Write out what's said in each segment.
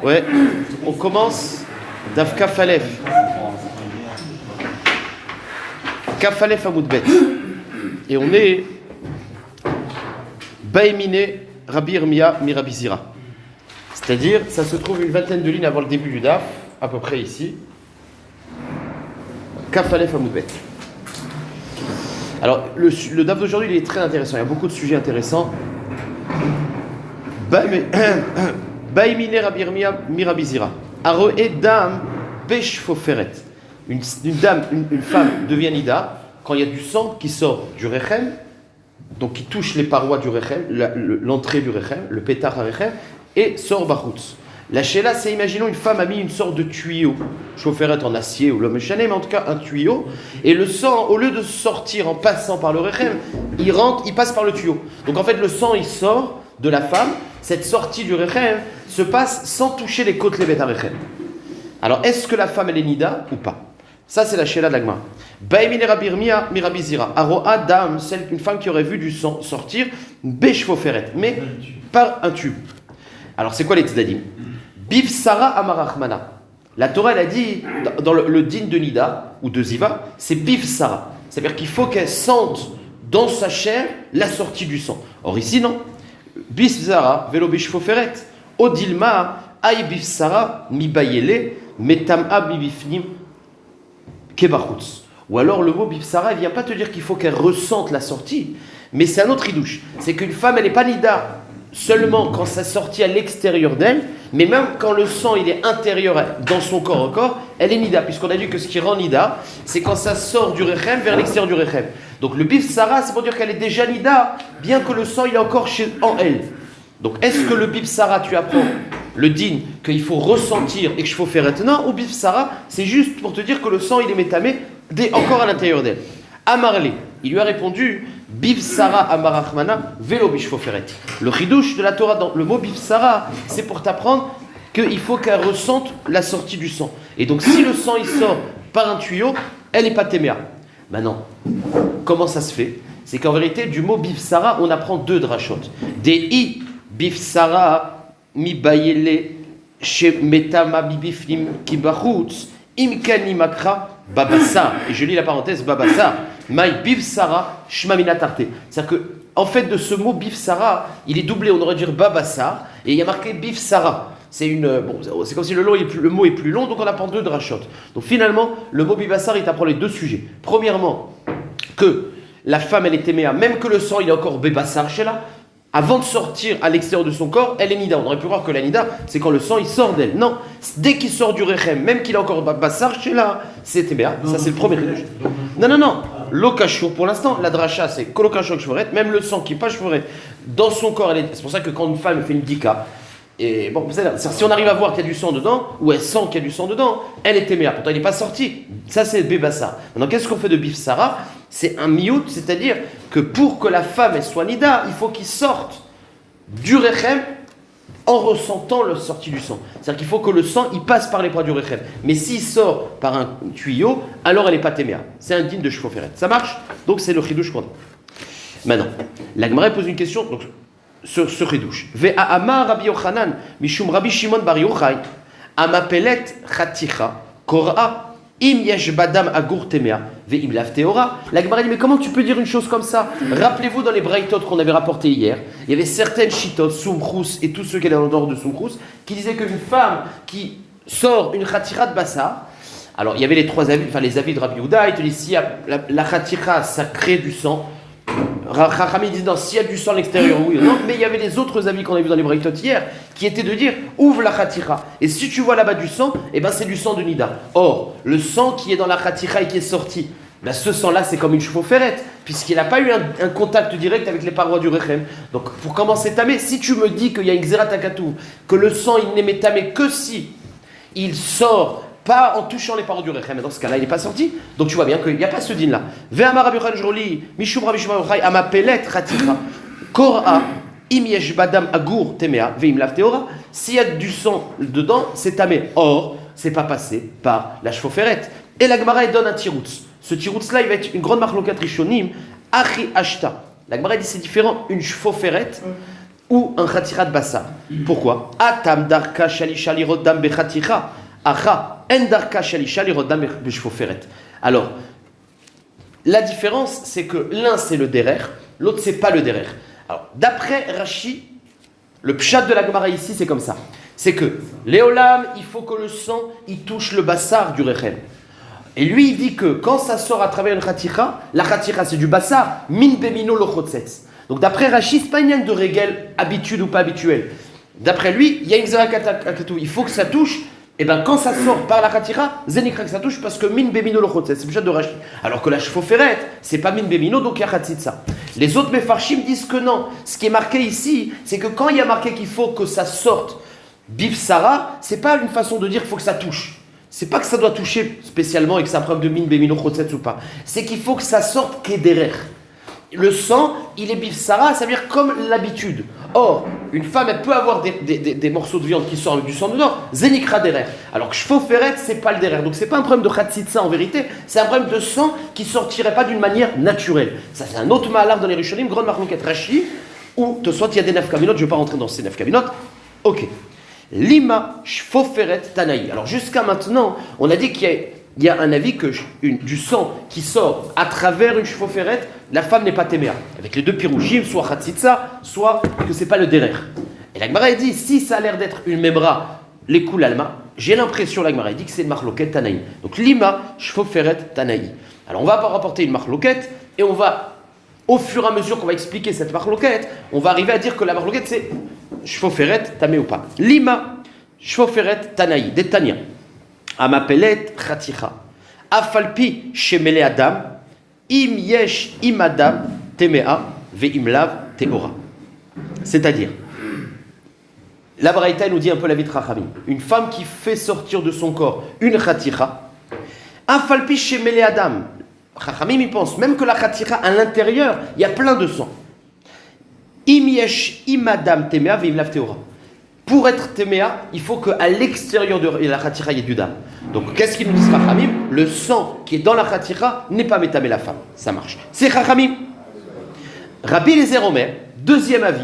Ouais, on commence Daf Kaf Alef. Kaf Alef Amoudbet. Et on est Baïmine Rabbi Irmia mi Rabbi Zira. C'est-à-dire, ça se trouve une vingtaine de lignes avant le début du Daf, à peu près ici. Kaf Alef Amoudbet. Alors, le Daf d'aujourd'hui, il est très intéressant. Il y a beaucoup de sujets intéressants. Baïmine Rabbi Irmia mi Rabbi Zira. Aroé dame beshfoferet. Une femme devient nida quand il y a du sang qui sort du rechem, donc qui touche les parois du rechem, l'entrée du rechem, le pétard à rechem, et sort bachutz. La shéla, c'est, imaginons, une femme a mis une sorte de tuyau, chaufferet en acier ou l'homme chané, mais en tout cas un tuyau, et le sang, au lieu de sortir en passant par le rechem, il passe par le tuyau. Donc en fait, le sang, il sort de la femme, cette sortie du rechem se passe sans toucher les côtes les bêtes à rechem. Alors, est-ce que la femme, elle est nida ou pas? Ça, c'est la shéla de l'agma. Baïmine Rabbi Irmia mi Rabbi Zira. Aroa dame, une femme qui aurait vu du sang sortir, beshfoferet, mais par un tube. Alors, c'est quoi les tzedadim? Bif Sara Amarachmana. La Torah, elle a dit, dans le din de Nida, ou de Ziva, c'est Bif Sara. C'est-à-dire qu'il faut qu'elle sente dans sa chair la sortie du sang. Or, ici, non. Bif Sara, velo beshfoferet. Odilma, aï Bif Sara, mi bayele, metam'a mi bifnim, kebachutz. Ou alors, le mot Bif Sara, il ne vient pas te dire qu'il faut qu'elle ressente la sortie, mais c'est un autre idouche. C'est qu'une femme, elle n'est pas Nida seulement quand ça sortit à l'extérieur d'elle, mais même quand le sang il est intérieur dans son corps encore, elle est nida, puisqu'on a dit que ce qui rend nida, c'est quand ça sort du rechem vers l'extérieur du rechem. Donc le bif Sarah, c'est pour dire qu'elle est déjà nida, bien que le sang il est encore en elle. Donc est-ce que le bif Sarah, tu apprends le din qu'il faut ressentir et que je faut faire maintenant, ou bif Sarah, c'est juste pour te dire que le sang il est métamé encore à l'intérieur d'elle. Amarle, il lui a répondu, Bif Sara Amarachmana, Velo Bishfoferet. Le chidouche de la Torah, dans le mot Bif Sara, c'est pour t'apprendre qu'il faut qu'elle ressente la sortie du sang. Et donc, si le sang il sort par un tuyau, elle n'est pas téméa. Maintenant, comment ça se fait? C'est qu'en vérité, du mot Bif Sara, on apprend deux drachot. Des I, Bif Sara, mi bayele, she metama bibiflim kibachutz, imkani makra, babassa. Et je lis la parenthèse, babassa. Maï bif Sarah shmamina tarte. C'est-à-dire que, en fait, de ce mot bif Sarah, il est doublé. On aurait dû dire babassar et il y a marqué bif Sarah. C'est c'est comme si le mot est plus long, donc on apprend deux drachot. Donc finalement, le mot bibassar, il t'apprend les deux sujets. Premièrement, que la femme, elle est téméa, même que le sang, il est encore bébassar chez là. Avant de sortir à l'extérieur de son corps, elle est nida. On aurait pu croire que la nida, c'est quand le sang il sort d'elle. Non, dès qu'il sort du rechem, même qu'il a encore bassar chez là, c'est téméa. Ça, c'est le premier réduction. Non. L'okashur, pour l'instant, la dracha, c'est kolokashur shvoret, même le sang qui n'est pas shvoret, dans son corps, c'est pour ça que quand une femme fait une dika, et bon, si on arrive à voir qu'il y a du sang dedans, ou elle sent qu'il y a du sang dedans, elle est téméa. Pourtant, il n'est pas sorti. Ça, c'est bébassar. Maintenant, qu'est-ce qu'on fait de bif Sarah? C'est un miout, c'est-à-dire que pour que la femme elle soit nida, il faut qu'il sorte du rechem en ressentant la sortie du sang. C'est-à-dire qu'il faut que le sang il passe par les poids du rechem. Mais s'il sort par un tuyau, alors elle n'est pas téméa. C'est un din de shfoferet. Ça marche? Donc c'est le chidouche qu'on a. Maintenant, la Gemara pose une question donc, sur ce chidouche. Ve'a'ama Rabbi Yochanan, mishum Rabbi Shimon bar Yochai, amapelet chaticha, kor'a, im yesh badam agur temea, ve'im lav teora. La Gemara dit, mais comment tu peux dire une chose comme ça? Rappelez-vous dans les braïtot qu'on avait rapporté hier, il y avait certaines chitot, Soumchrous et tous ceux qui étaient en dehors de Soumchrous, qui disaient qu'une femme qui sort une khatira de bassar, alors il y avait les trois avis, enfin les avis de Rabbi Yehuda, ils te disent si la khatira ça crée du sang, Rachami dit non, s'il y a du sang à l'extérieur, oui ou non, mais il y avait les autres avis qu'on a vu dans les braïtot hier, qui étaient de dire ouvre la khatira, et si tu vois là-bas du sang, eh ben c'est du sang de Nida. Or, le sang qui est dans la khatira et qui est sorti, ben ce sang-là c'est comme une chevaux-ferrette, puisqu'il n'a pas eu un contact direct avec les parois du rechem. Donc pour commencer tamé, si tu me dis qu'il y a une xératakatou, que le sang il n'est métamé que si il sort pas en touchant les parois du rechem, dans ce cas-là il n'est pas sorti, donc tu vois bien qu'il n'y a pas ce din-là. Ve'amar Rabbi Yochanan joli, mishum Rabbi Shimon bar Yochai, amapelet khatira, kor'a, im yesh badam agur temea, ve'im lav teora. S'il y a du sang dedans, c'est tamé. Or, c'est pas passé par la chevaux-ferrette. Et la Gemara donne un tiroutz. Ce tiroutz-là, il va être une grande marloquat rishonim, achi ashta. La Gemara dit c'est différent, une chevaux-ferrette ou un khatira de bassar. Pourquoi? Atam darka shalisha lirodam bechatira, acha en darka shalisha lirodam beshfoferet. Alors, la différence, c'est que l'un c'est le derer, l'autre c'est pas le derer. Alors, d'après Rashi, le pshat de la Gemara ici, c'est comme ça. C'est que, l'éolam, il faut que le sang, il touche le bassar du rechem. Et lui, il dit que quand ça sort à travers une khatira, la khatira c'est du bassar, min bemino lo chotzetz. Donc d'après Rashi, c'est pas une ligne de règle, habitude ou pas habituelle. D'après lui, il y a une zerakatou, il faut que ça touche. Et bien quand ça sort par la khatira, zenikra que ça touche parce que min bemino lo chotzetz, c'est le pshat de Rashi. Alors que la shfoferet, c'est pas min bemino, donc il y a khatzitza. Les autres mefarshim disent que non. Ce qui est marqué ici, c'est que quand il y a marqué qu'il faut que ça sorte bif Sarah, c'est pas une façon de dire qu'il faut que ça touche. C'est pas que ça doit toucher spécialement et que ça preuve de min bemino chotzetz ou pas. C'est qu'il faut que ça sorte kederer. Le sang, il est bif Sarah, ça veut dire comme l'habitude. Or, une femme, elle peut avoir des morceaux de viande qui sortent avec du sang dedans, zenikra derer. Alors que shfoferet, c'est pas le derer. Donc c'est pas un problème de khatsitsa en vérité, c'est un problème de sang qui sortirait pas d'une manière naturelle. Ça c'est un autre malar dans les Rishonim, grande marloquet Rashi, où de soit il y a des nefkaminot, je ne vais pas rentrer dans ces nefkaminot. Ok. Lima shfoferet tanaï. Alors jusqu'à maintenant, on a dit qu'il y a un avis que du sang qui sort à travers une shfoferet, la femme n'est pas téméa. Avec les deux pirouchim, soit khatsitsa, soit que c'est pas le derer. Et la Gemara dit, si ça a l'air d'être une memra, les coups l'alma, j'ai l'impression, la Gemara dit que c'est une marloquet tanaï. Donc lima shfoferet tanaï. Alors on va rapporter une marloquet et on va, au fur et à mesure qu'on va expliquer cette marloquet, on va arriver à dire que la marloquet c'est shfoferet tamé ou pas. Lima shfoferet tanaï, des tania. Amapelet khaticha. Afalpi shemele adam. Im yesh im adam temea ve imlav teora. C'est-à-dire, la Braïta nous dit un peu la vie de Chachamim. Une femme qui fait sortir de son corps une khaticha. Afalpi shemele adam. Chachamim y pense même que la khaticha à l'intérieur, il y a plein de sang. Im yesh im adam temea ve imlav teora. Pour être téméa, il faut qu'à l'extérieur de la khatira, il y ait du dam. Donc, qu'est-ce qu'il nous dit Chachamim? Le sang qui est dans la khatira n'est pas métamé la femme. Ça marche. C'est Chachamim. Rabbi Eliezer Omer, deuxième avis.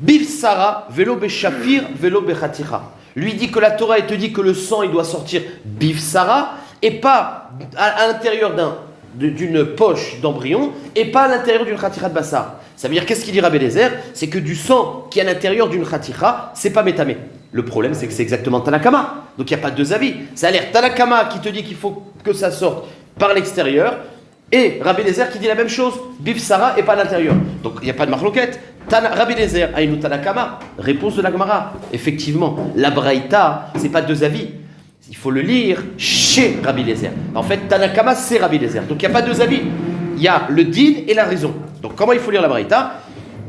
Bif Sarah, velo beshafir, velo bechatira. Lui dit que la Torah, elle te dit que le sang, il doit sortir bif Sarah, et pas à l'intérieur d'une poche d'embryon, et pas à l'intérieur d'une khatira de bassar. Ça veut dire, qu'est-ce qu'il dit Rabbi Eliezer? C'est que du sang qui est à l'intérieur d'une khatira, c'est pas métamé. Le problème, c'est que c'est exactement Tanakama. Donc il n'y a pas deux avis. Ça a l'air Tanakama qui te dit qu'il faut que ça sorte par l'extérieur, et Rabbi Eliezer qui dit la même chose, bif Sarah et pas à l'intérieur. Donc il n'y a pas de marloquette. Rabbi Eliezer, Aïnou Tanakama, réponse de la Gemara. Effectivement, la Braïta, c'est pas deux avis. Il faut le lire chez Rabbi Eliezer. En fait, Tanakama, c'est Rabbi Eliezer. Donc il n'y a pas deux avis. Il y a le din et la raison. Donc comment il faut lire la Braïta?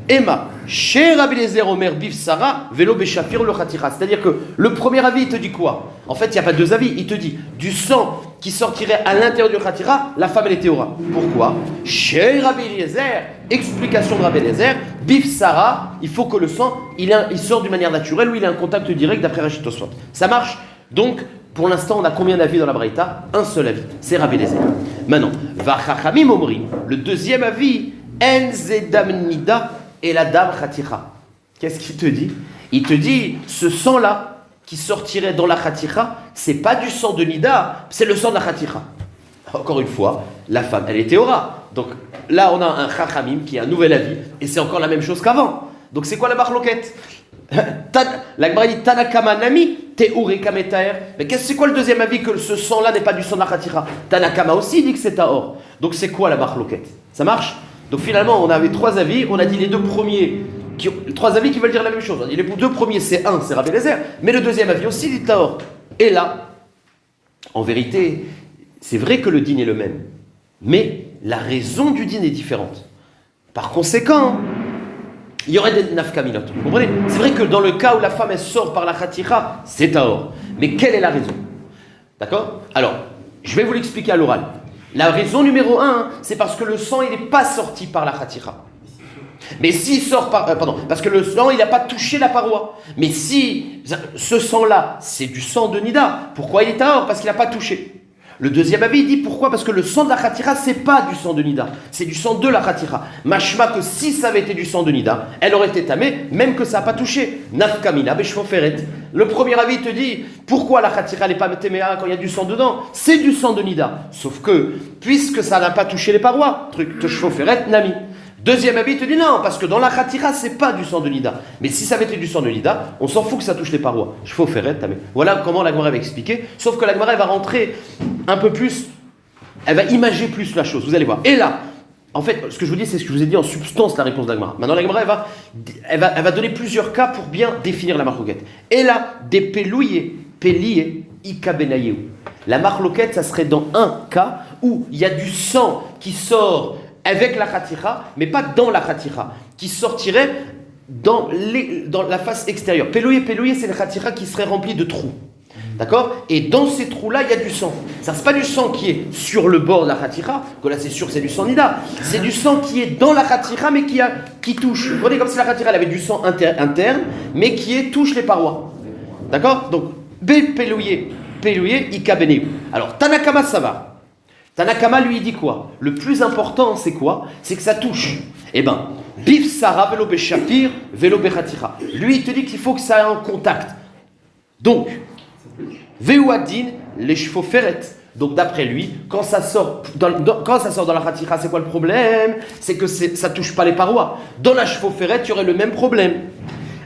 Emma, chez Rabbi Eliezer Omer bif Sarah, velo beshafir le khatira. C'est-à-dire que le premier avis, il te dit quoi? En fait, il n'y a pas deux avis. Il te dit du sang qui sortirait à l'intérieur du khatira, la femme elle est théora. Pourquoi? Chez Rabbi Eliezer, explication de Rabbi Eliezer, bif Sarah, il faut que le sang il sort d'une manière naturelle ou il a un contact direct d'après Rachid Tosfot. Ça marche? Donc, pour l'instant, on a combien d'avis dans la Braïta? Un seul avis, c'est Rabbi Eliezer. Maintenant, va Chachamim Omri, le deuxième avis, en zedam nida et la dame khatira. Qu'est-ce qu'il te dit? Il te dit, ce sang-là qui sortirait dans la khatira, c'est pas du sang de nida, c'est le sang de la khatira. Encore une fois, la femme, elle est théora. Donc là, on a un Chachamim qui a un nouvel avis, et c'est encore la même chose qu'avant. Donc c'est quoi la marloquette? La Gemara dit Tanakama Nami, Teure Kametaer. Mais c'est quoi le deuxième avis que ce sang-là n'est pas du sang de la khatira? Tanakama aussi dit que c'est Taor. Donc c'est quoi la marloquette? Ça marche? Donc finalement, on avait trois avis. On a dit les deux premiers, trois avis qui veulent dire la même chose. On a dit les deux premiers, c'est Rabbi Eliezer, mais le deuxième avis aussi dit Taor. Et là, en vérité, c'est vrai que le din est le même, mais la raison du din est différente. Par conséquent, il y aurait des nafkaminot. Vous comprenez? C'est vrai que dans le cas où la femme elle sort par la khatira, c'est Taor. Mais quelle est la raison? D'accord? Alors, je vais vous l'expliquer à l'oral. La raison numéro 1, c'est parce que le sang il n'est pas sorti par la khatira. Mais s'il sort par... parce que le sang il n'a pas touché la paroi. Mais si ce sang-là, c'est du sang de Nida, pourquoi il est Taor? Parce qu'il n'a pas touché. Le deuxième avis, il dit pourquoi? Parce que le sang de la Khatira, c'est pas du sang de Nida, c'est du sang de la Khatira. Mashma que si ça avait été du sang de Nida, elle aurait été tamée, même que ça n'a pas touché. Nafkamina, Beshfoferet. Le premier avis te dit pourquoi la Khatira n'est pas téméa quand il y a du sang dedans? C'est du sang de Nida. Sauf que, puisque ça n'a pas touché les parois, truc Teshfoferet, Nami. Deuxième avis, il te dit non, parce que dans la Khatira, c'est pas du sang de Nida. Mais si ça avait été du sang de Nida, on s'en fout que ça touche les parois. Je fais offert, tamé. Voilà comment la Gemara va expliquer. Sauf que la Gemara va rentrer un peu plus, elle va imager plus la chose. Vous allez voir. Et là, en fait, ce que je vous dis, c'est ce que je vous ai dit en substance, la réponse de la Gemara. Maintenant, la Gemara, elle va donner plusieurs cas pour bien définir la marloquette. Et là, des pelouillés, péliés, ikabenayeu. La marloquette, ça serait dans un cas où il y a du sang qui sort avec la khatira, mais pas dans la khatira, qui sortirait dans la face extérieure. Pélouillé, c'est une khatira qui serait remplie de trous. D'accord? Et dans ces trous-là, il y a du sang. Ça, c'est pas du sang qui est sur le bord de la khatira, que là c'est sûr c'est du sang nida. C'est du sang qui est dans la khatira, mais qui touche. Vous voyez, comme si la khatira elle avait du sang interne, mais qui touche les parois. D'accord? Donc, pélouillé, ikabene. Alors, Tanakama, ça va. Tanakama lui dit quoi? Le plus important c'est quoi? C'est que ça touche. Eh ben, bif sara velo beshapir velo bechatira. Lui il te dit qu'il faut que ça ait un contact. Donc, veuadin les chevaux ferret. Donc d'après lui, quand ça sort dans la khatira, c'est quoi le problème? C'est que ça touche pas les parois. Dans la chevaux ferret, il y aurait le même problème.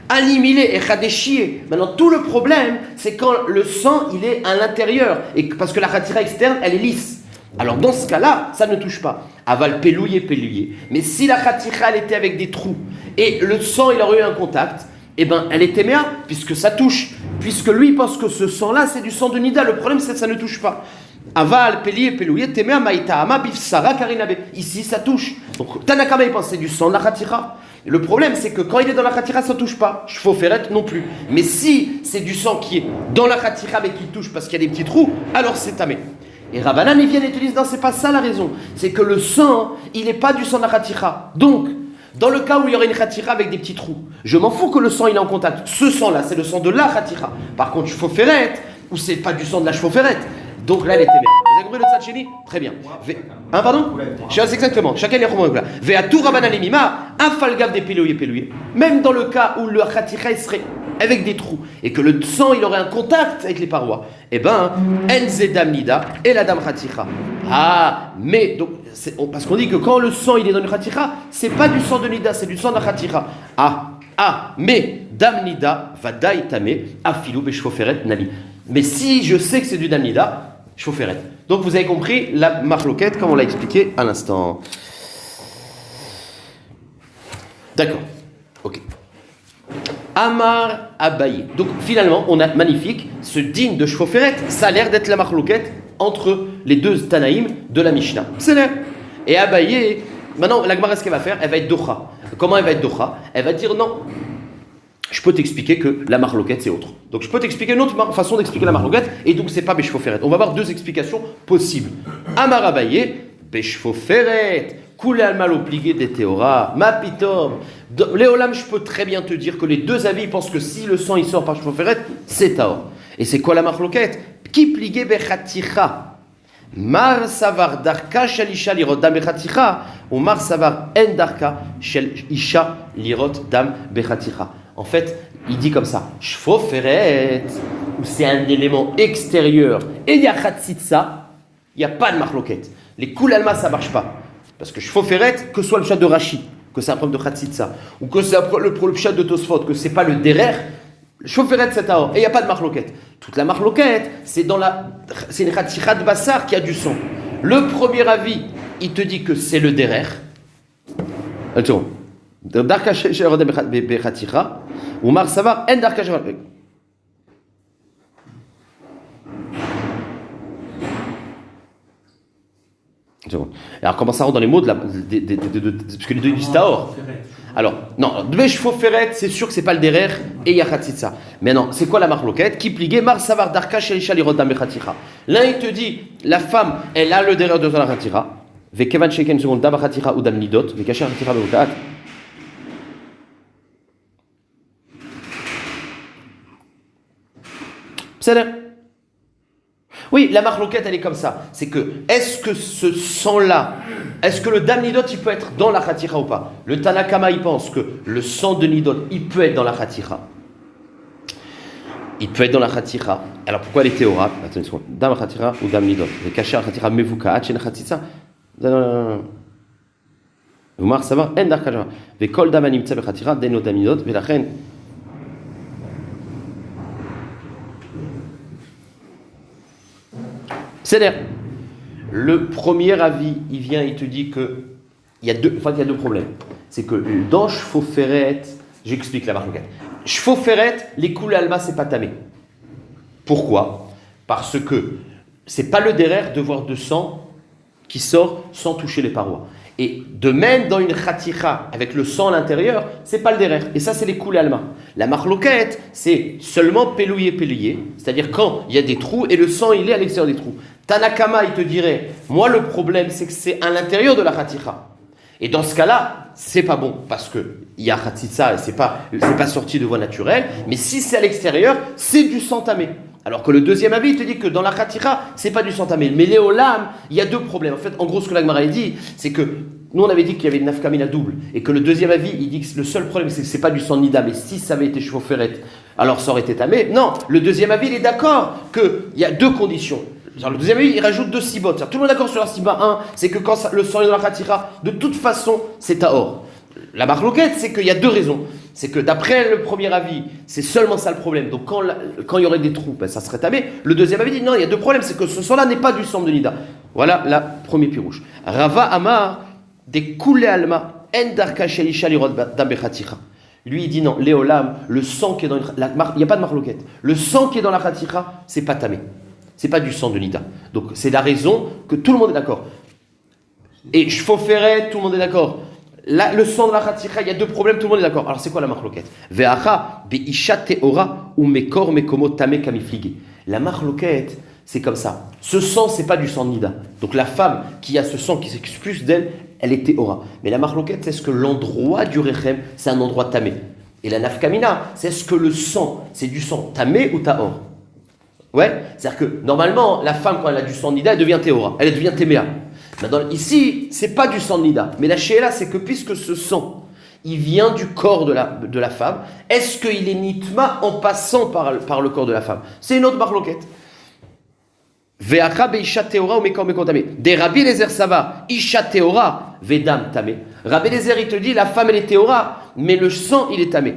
Animilé et khadéchié. Maintenant, tout le problème, c'est quand le sang il est à l'intérieur et parce que la khatira externe, elle est lisse. Alors dans ce cas-là, ça ne touche pas. Aval pélouillé. Mais si la khatira elle était avec des trous et le sang il aurait eu un contact, eh ben elle est téméa puisque ça touche. Puisque lui il pense que ce sang-là c'est du sang de Nida. Le problème c'est que ça ne touche pas. Aval pélouillé téméa maïtaama bifsara karinabe. Ici ça touche. Donc Tanakama il pense que c'est du sang de la khatira. Le problème c'est que quand il est dans la khatira ça touche pas. Shfo ferret non plus. Mais si c'est du sang qui est dans la khatira mais qui touche parce qu'il y a des petits trous, alors c'est tamé. Et Rabbanan, ils viennent et te disent, non, c'est pas ça la raison. C'est que le sang, il n'est pas du sang de la khatira. Donc, dans le cas où il y aurait une khatira avec des petits trous, je m'en fous que le sang il est en contact. Ce sang-là, c'est le sang de la khatira. Par contre, chevaux-ferrette, ou c'est pas du sang de la chevaux-ferrette. Donc là, elle est témère. Vous avez compris le tzad? Très bien. Pardon? Exactement. Chacun les remonte là. Ve'atu Rabbanan limima, un falgav des pélouillés. Même dans le cas où le khatira serait avec des trous et que le sang il aurait un contact avec les parois, eh ben, enze dam nida et la dam khatira. Ah, mais donc parce qu'on dit que quand le sang il est dans le khatira, c'est pas du sang de nida, c'est du sang de la khatira. Mais dam nida va daitame afilu beshfoferet nali. Mais si je sais que c'est du dam nida, shoferet. Donc vous avez compris la marloquette comme on l'a expliqué à l'instant. D'accord. Ok. Amar Abaye. Donc finalement, on a magnifique, ce digne de Shfoferet, ça a l'air d'être la marloquette entre les deux Tanaïm de la Mishnah. C'est l'air. Et Abaye, maintenant la Gemara, ce qu'elle va faire, elle va être Docha. Comment elle va être Docha? Elle va dire non, je peux t'expliquer que la marloquette c'est autre. Donc je peux t'expliquer une autre façon d'expliquer la marloquette, et donc c'est pas Beshfoferet. On va avoir deux explications possibles. Amar Abaye, Beshfoferet. Koulé al mal obligé des théoras, ma pitom. Léolam, je peux très bien te dire que les deux avis pensent que si le sang il sort par Shfoferet, c'est taor. Et c'est quoi la marloquette? Qui pligé bechatira? Mar savar darka shel isha lirot dam bechatira ou mar savar en darka shel isha lirot dam bechatira. En fait, il dit comme ça, Shfoferet, où c'est un élément extérieur, et il y a chatzitsa, il n'y a pas de marloquette. Les koul alma, ça marche pas. Parce que Shfoferet, que ce soit le chat de Rashi, que c'est un problème de Khatsitsa, ou que c'est le chat de Tosfot, que c'est pas le derer, Shfoferet c'est taor, et il n'y a pas de marloquette. Toute la marloquette, c'est une Khatsirat Bassar qui a du sang. Le premier avis, il te dit que c'est le derer. Attends. Darka Sherodem Bechatira, ou Mar Savar, en Darka Sherodem. Alors comment ça rentre dans les mots parce que les deux disent taor. Alors non, Dveshfoferet, c'est sûr que c'est pas le derer et il y a Khatsitsa. Mais non, c'est quoi la marloquette? Qui pligé mar savar darka shel isha lirot dam bechatira. L'un il te dit la femme elle a le derer de la khatira. Ve kevan sheken seconde dam khatira ou dam nidot, ve kasher khatira beutaat. C'est là. Oui, Oui, la marloquette, elle est comme ça. C'est que, est-ce que ce sang-là, est-ce que le dam nidot, il peut être dans la khatira ou pas? Le Tanakama, il pense que le sang de nidot, il peut être dans la khatira. Il peut être dans la khatira. Alors pourquoi elle est théora? Attendez une seconde. Dam khatira ou dam nidot? Le caché la khatira mevuka, chen khatitsa. Vous marquez ça va? En darkajara. Ve kol dam animtsa be khatira, deno dam nidot, ve lachen. C'est-à-dire, le premier avis, il vient, il te dit que il y a deux problèmes. C'est que dans Shfoferet, j'explique la marque. Shfoferet, les coulées alma, c'est pas tamé. Pourquoi? Parce que c'est pas le derrière de voir de sang qui sort sans toucher les parois. Et de même dans une khatira avec le sang à l'intérieur, c'est pas le derrière. Et ça, c'est les coulées alma. La marloquette, c'est seulement pélouillé, c'est-à-dire quand il y a des trous et le sang il est à l'extérieur des trous. Tanakama, il te dirait, moi le problème c'est que c'est à l'intérieur de la khatira. Et dans ce cas-là, c'est pas bon parce que il y a khatitsa et c'est pas sorti de voie naturelle. Mais si c'est à l'extérieur, c'est du sang tamé. Alors que le deuxième avis, il te dit que dans la khatira, c'est pas du sang tamé. Mais l'éolam, il y a deux problèmes. En fait, en gros, ce que l'Agmara dit, c'est que nous on avait dit qu'il y avait une nafkamina double et que le deuxième avis, il dit que le seul problème c'est que c'est pas du sang nida, mais si ça avait été shvoferet, alors ça aurait été tamé. Non, le deuxième avis, il est d'accord qu'il y a deux conditions. Genre, le deuxième avis, il rajoute deux sibotes. Tout le monde est d'accord sur la siba 1, c'est que quand le sang est dans la khatira, de toute façon, c'est tahor. La marloquette, c'est qu'il y a deux raisons. C'est que d'après le premier avis, c'est seulement ça le problème. Donc quand il y aurait des trous, ben, ça serait tamé. Le deuxième avis dit non, il y a deux problèmes, c'est que ce sang-là n'est pas du sang de nida. Voilà la premier pirouche. Rava Amar, des koulé alma, en darka shelisha lirot dabechatira. Lui, il dit non, l'éolam, le sang qui est dans il n'y a pas de marloquette. Le sang qui est dans la khatira, c'est pas tamé. C'est pas du sang de nida. Donc c'est la raison que tout le monde est d'accord. Et shfoferet, tout le monde est d'accord. Là, le sang de la khatira, il y a deux problèmes, tout le monde est d'accord. Alors c'est quoi la marloquette? Ve'acha be'isha te'ora ou mekor mekomo tame kamiflige. La marloquette, c'est comme ça. Ce sang, c'est pas du sang de nida. Donc la femme qui a ce sang qui s'expulse d'elle, elle est te'ora. Mais la marloquette, c'est ce que l'endroit du rechem, c'est un endroit tamé. Et la nafkamina, c'est ce que le sang, c'est du sang tamé ou ta'or. Ouais, c'est-à-dire que normalement, la femme, quand elle a du sang de nida, elle devient théora, elle devient téméa. Maintenant, ici, c'est pas du sang de nida, mais la shéla, c'est que puisque ce sang, il vient du corps de la femme, est-ce qu'il est nitma en passant par le corps de la femme? C'est une autre marloquette. Ve'acha be'isha teora ou mekor mekor tamé. Des Rabbi Eliezer Sava, isha teora, ve'dam tamé. Rabbi Eliezer, il te dit, la femme, elle est théora, mais le sang, il est tamé.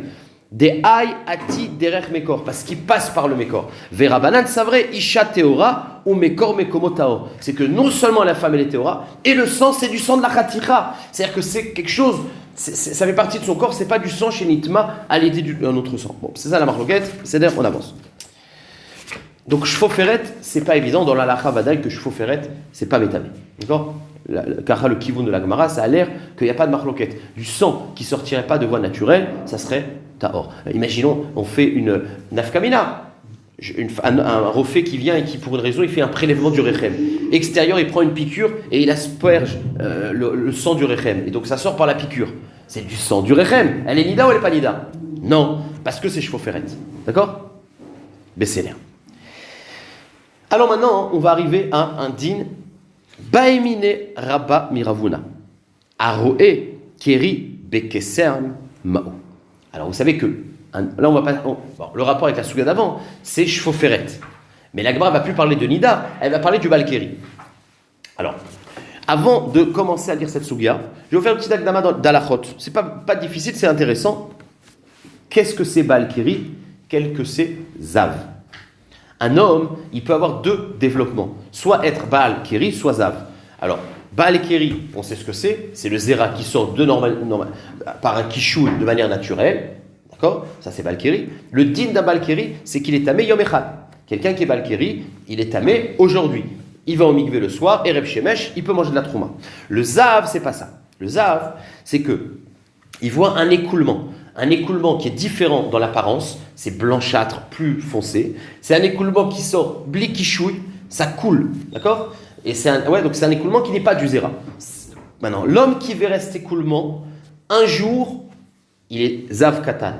Des aï ati derech mekor, parce qu'il passe par le mekor. Verabanan savre isha teora ou mekor mekomo taor. C'est que non seulement la femme elle est teora, et le sang c'est du sang de la khatira. C'est-à-dire que c'est quelque chose, ça fait partie de son corps, c'est pas du sang chez Nitma à l'aider d'un autre sang. Bon, c'est ça la marloquette, c'est-à-dire on avance. Donc shfoferet, c'est pas évident dans la lacha vadaï que shfoferet, c'est pas métamé. D'accord? Car le kivun de la Gemara, ça a l'air qu'il n'y a pas de marloquette. Du sang qui sortirait pas de voie naturelle, ça serait tahor. Imaginons, on fait une nafkamina, un refait qui vient et qui, pour une raison, il fait un prélèvement du rechem. Extérieur, il prend une piqûre et il asperge le sang du rechem. Et donc ça sort par la piqûre. C'est du sang du rechem. Elle est nida ou elle n'est pas nida? Non, parce que c'est shfoferet. D'accord? Besséler. Alors maintenant, on va arriver à un din. Baemine Rabba Miravuna. Aroe Keri Bekesern Mao. Alors vous savez que, là on va pas. Bon, le rapport avec la souga d'avant, c'est Shfoferet. Mais la Gemara ne va plus parler de Nida, elle va parler du Balkeri. Alors, avant de commencer à lire cette souga, je vais vous faire un petit akdama d'alachot. C'est pas difficile, c'est intéressant. Qu'est-ce que c'est Balkeri? Qu'est-ce que c'est Zav? Un homme, il peut avoir deux développements. Soit être Baal Keri, soit Zav. Alors, Baal Keri, on sait ce que c'est le zéra qui sort par un kishou de manière naturelle. D'accord? Ça, c'est Baal Keri. Le din d'un Baal Keri, c'est qu'il est tamé Yom Echad. Quelqu'un qui est Baal Keri, il est tamé aujourd'hui. Il va au mikvé le soir, Erev Shemesh, il peut manger de la trouma. Le Zav, c'est pas ça. Le Zav, c'est que il voit un écoulement. Un écoulement qui est différent dans l'apparence, c'est blanchâtre, plus foncé. C'est un écoulement qui sort blikishouille, ça coule, d'accord? Et donc c'est un écoulement qui n'est pas du zéra. Maintenant, l'homme qui verrait cet écoulement, un jour, il est zav katan.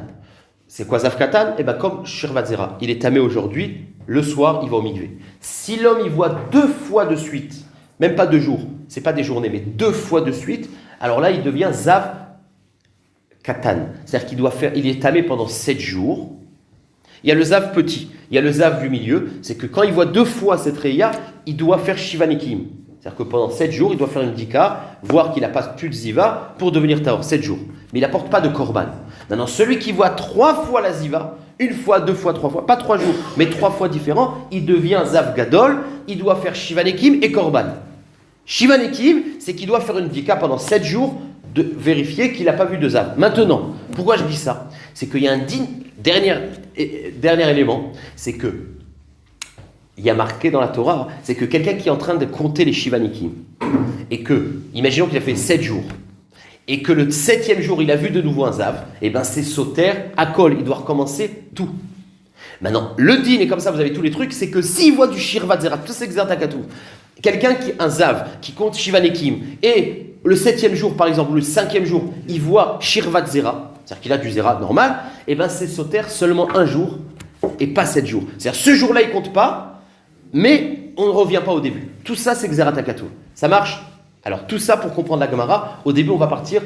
C'est quoi zav katan? Eh bien, comme shirvat zéra, il est tamé aujourd'hui, le soir, il va au mikvé. Si l'homme il voit 2 fois de suite, même pas 2 jours, c'est pas des journées, mais 2 fois de suite, alors là, il devient zav katan. C'est-à-dire il est tamé pendant 7 jours. Il y a le zav petit, il y a le zav du milieu, c'est que quand il voit 2 fois cette réya, il doit faire shivanikim. C'est-à-dire que pendant 7 jours, il doit faire une dika, voir qu'il n'a pas plus de ziva pour devenir taor, 7 jours. Mais il n'apporte pas de korban. Maintenant, celui qui voit 3 fois la ziva, 1 fois, 2 fois, 3 fois, pas 3 jours, mais 3 fois différents, il devient zav gadol, il doit faire shivanikim et korban. Shivanikim, c'est qu'il doit faire une dika pendant 7 jours, de vérifier qu'il n'a pas vu de zav. Maintenant, pourquoi je dis ça? C'est qu'il y a un dernier élément, c'est que il y a marqué dans la Torah, c'est que quelqu'un qui est en train de compter les Shivanikim, et que, imaginons qu'il a fait 7 jours, et que le 7e jour, il a vu de nouveau un zav, et bien c'est sauter à col, il doit recommencer tout. Maintenant, le din, et comme ça vous avez tous les trucs, c'est que s'il voit du Shirvat Zera, tout c'est Xertakatou, quelqu'un qui un zav, qui compte Shivanikim, et le 7e jour, par exemple, le 5e jour, il voit Shirvat Zera, c'est-à-dire qu'il a du Zera normal, et bien c'est sauter seulement 1 jour, et pas 7 jours. C'est-à-dire ce jour-là, il compte pas, mais on ne revient pas au début. Tout ça, c'est Xerat HaKatou. Ça marche? Alors, tout ça pour comprendre la Gemara. Au début, on va partir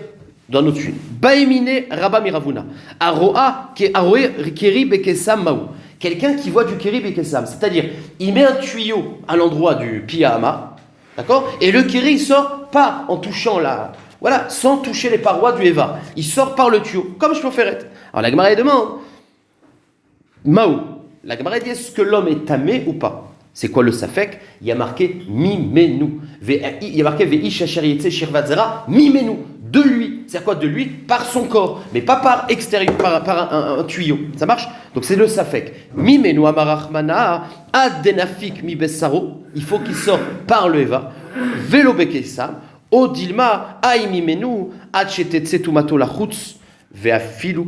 dans notre suite. Baemine Rabba Miravuna. Aroa Keri Bekesam Maou. Quelqu'un qui voit du Keri Bekesam. C'est-à-dire, il met un tuyau à l'endroit du Piyahama. D'accord? Et le Keri, il sort pas en touchant voilà, sans toucher les parois du Eva. Il sort par le tuyau, comme je peux faire. Alors, la Gemara demande Maou. La Gemara dit est-ce que l'homme est tamé ou pas? C'est quoi le safek? Il y a marqué mimenu. Il y a marqué veish asher yetze shirvat zera mimenu. De lui. C'est quoi de lui? Par son corps. Mais pas par extérieur, par un tuyau. Ça marche? Donc c'est le safek. Mimenu amarachmana ad denafik mi bessaro. Il faut qu'il sorte par le eva. Velo bekesam. Odilma ay mimenu ad shetetze tumato lachutz veafilu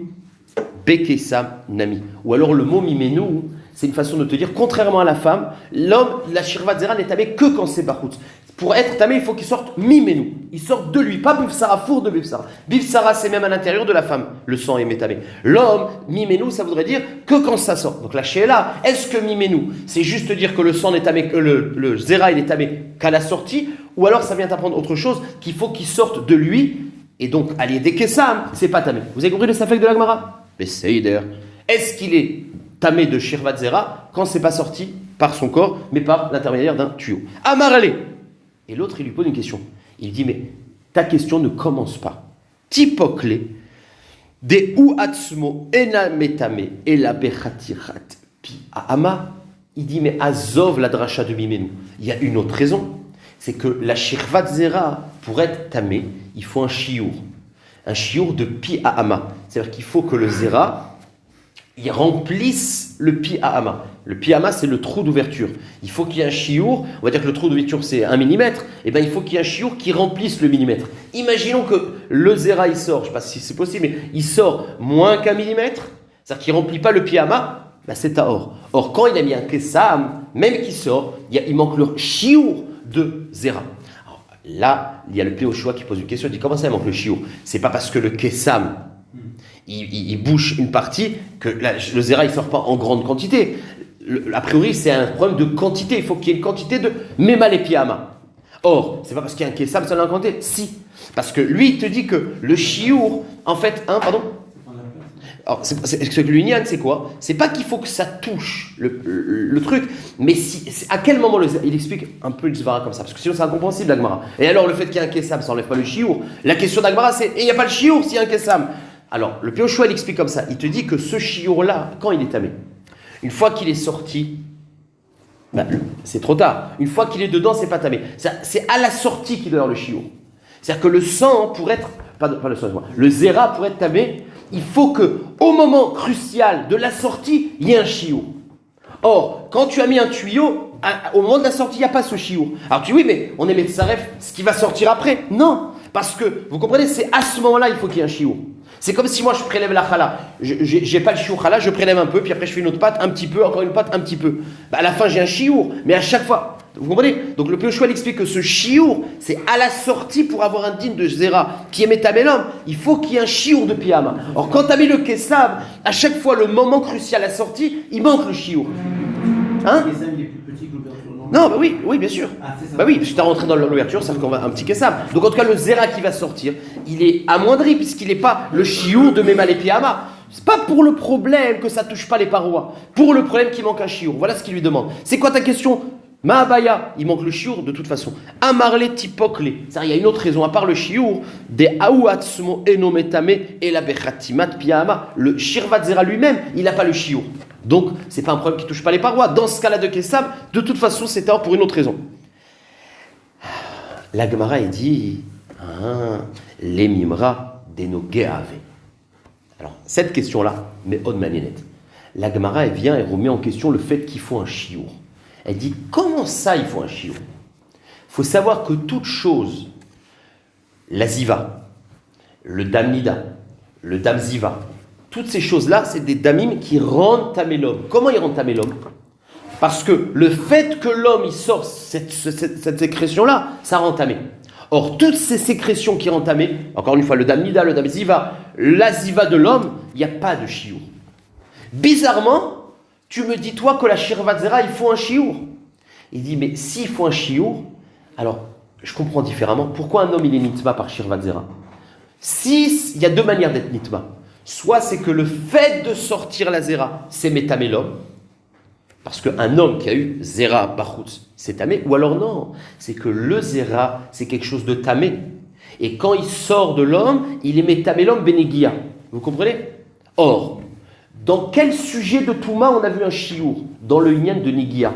bekesam nami. Ou alors le mot mimenu, c'est une façon de te dire, contrairement à la femme, l'homme, la shirvat zera n'est tamé que quand c'est bachoutz. Pour être tamé, il faut qu'il sorte mimenu. Il sorte de lui, pas bifsara, four de bifsara. Bifsara, c'est même à l'intérieur de la femme, le sang est métamé. L'homme, mimenu, ça voudrait dire que quand ça sort. Donc la shéla, est-ce que mimenu, c'est juste dire que le sang n'est tamé, que le zera, il est tamé qu'à la sortie, ou alors ça vient t'apprendre autre chose, qu'il faut qu'il sorte de lui, et donc, allié des kessam, c'est pas tamé. Vous avez compris le safek de la Gemara? Mais c'est d'ailleurs. Est-ce qu'il est tamé de shirvat zera quand c'est pas sorti par son corps, mais par l'intermédiaire d'un tuyau? Amarale. Et l'autre, il lui pose une question. Il dit, mais ta question ne commence pas. Tipokle, de ou atzmo ena metame et la bechatirat pi ama. Il dit, mais azov la dracha de mimenu. Il y a une autre raison. C'est que la shirvat zera, pour être tamé, il faut un chiour. Un chiour de pi ama. C'est-à-dire qu'il faut que le zera il remplisse le piyama. Le piyama, c'est le trou d'ouverture. Il faut qu'il y ait un chiour, on va dire que le trou d'ouverture c'est 1 mm, et bien il faut qu'il y ait un chiour qui remplisse le millimètre. Imaginons que le zera il sort, je ne sais pas si c'est possible, mais il sort moins qu'1 millimètre, c'est-à-dire qu'il ne remplit pas le piyama, ben c'est tahor. Or, quand il a mis un kessam, même qu'il sort, il manque le chiour de zera. Alors, là, il y a le Péochoa qui pose une question, il dit comment ça il manque le chiour? C'est pas parce que le kessam il bouche une partie, que le zera il ne sort pas en grande quantité. A priori, c'est un problème de quantité. Il faut qu'il y ait une quantité de Mema et Piyama. Or, c'est pas parce qu'il y a un Kessam, ça l'a quantité. Si. Parce que lui, il te dit que le chiour, en fait, pardon. Alors, ce que l'union, c'est quoi? C'est pas qu'il faut que ça touche le truc, mais à quel moment il explique un peu le Zvara comme ça, parce que sinon c'est incompréhensible l'Agmara. Et alors, le fait qu'il y ait un Kessam, ça n'enlève pas le chiour. La question d'Agmara, c'est et il n'y a pas le chiour s'il y a un Kessam. Alors, le Péochoa, il explique comme ça. Il te dit que ce chiour-là, quand il est tamé, une fois qu'il est sorti, c'est trop tard. Une fois qu'il est dedans, c'est pas tamé. C'est à la sortie qu'il doit y avoir le chiour. C'est-à-dire que le sang, pour être... Pas le sang, le zera, pour être tamé, il faut qu'au moment crucial de la sortie, il y ait un chiour. Or, quand tu as mis un tuyau, au moment de la sortie, il n'y a pas ce chiour. Alors tu dis, oui, mais on est Metzaref, ce qui va sortir après. Non, parce que, vous comprenez, c'est à ce moment-là, il faut qu'il y ait un chiour. C'est comme si moi je prélève la chala, j'ai pas le chiour chala, je prélève un peu, puis après je fais une autre pâte, un petit peu, encore une pâte, un petit peu. À la fin j'ai un chiour, mais à chaque fois, vous comprenez? Donc le Péochoa explique que ce chiour, c'est à la sortie pour avoir un din de zera qui est métamélum, il faut qu'il y ait un chiour de piyama. Or quand tu as mis le kessab, à chaque fois le moment crucial à la sortie, il manque le chiour. Hein? Le Kessam, il est plus petit que l'ouverture. Non, bah oui, bien sûr. Ah, c'est ça. Bah oui, parce que tu as rentré dans l'ouverture, ça fait qu'on va un petit Kessam. Donc en tout cas, le Zera qui va sortir, il est amoindri, puisqu'il n'est pas le chiour de Memal et Piyama. C'est pas pour le problème que ça touche pas les parois, pour le problème qu'il manque un chiour. Voilà ce qu'il lui demande. C'est quoi ta question? Ma'abaya, il manque le chiour de toute façon. Amarle tipokle, il y a une autre raison, à part le chiour, des aouatsmo enometame et la bechatimat piyama. Le shirvat zera lui-même, il n'a pas le chiour. Donc, c'est pas un problème qui touche pas les parois. Dans ce cas-là de Kessam, de toute façon, c'est tard pour une autre raison. La Gemara, il dit, les mimra denogeave. Alors, cette question-là, mais on maniennette. La Gemara, elle vient et remet en question le fait qu'il faut un chiour. Elle dit, comment ça, il faut un chiour? Il faut savoir que toute chose, la ziva, le damnida, le damziva, toutes ces choses-là, c'est des damim qui rendent tamé l'homme. Comment ils rendent tamé l'homme? Parce que le fait que l'homme il sort cette sécrétion-là, ça rend tamé. Or, toutes ces sécrétions qui rendent tamé, encore une fois, le damnida, le damziva, la ziva de l'homme, il n'y a pas de chiour. Bizarrement, tu me dis, toi, que la shirvat zera, il faut un chiour. Il dit, mais s'il faut un chiour, alors, je comprends différemment. Pourquoi un homme, il est nitma par shirvat zera? Si, il y a deux manières d'être nitma. Soit c'est que le fait de sortir la zera, c'est métamé l'homme. Parce qu'un homme qui a eu zera bachutz, c'est tamé. Ou alors non, c'est que le zera, c'est quelque chose de tamé. Et quand il sort de l'homme, il est métamé l'homme bénégia. Vous comprenez? Or, dans quel sujet de Touma on a vu un chiour? Dans le Inyan de Negia.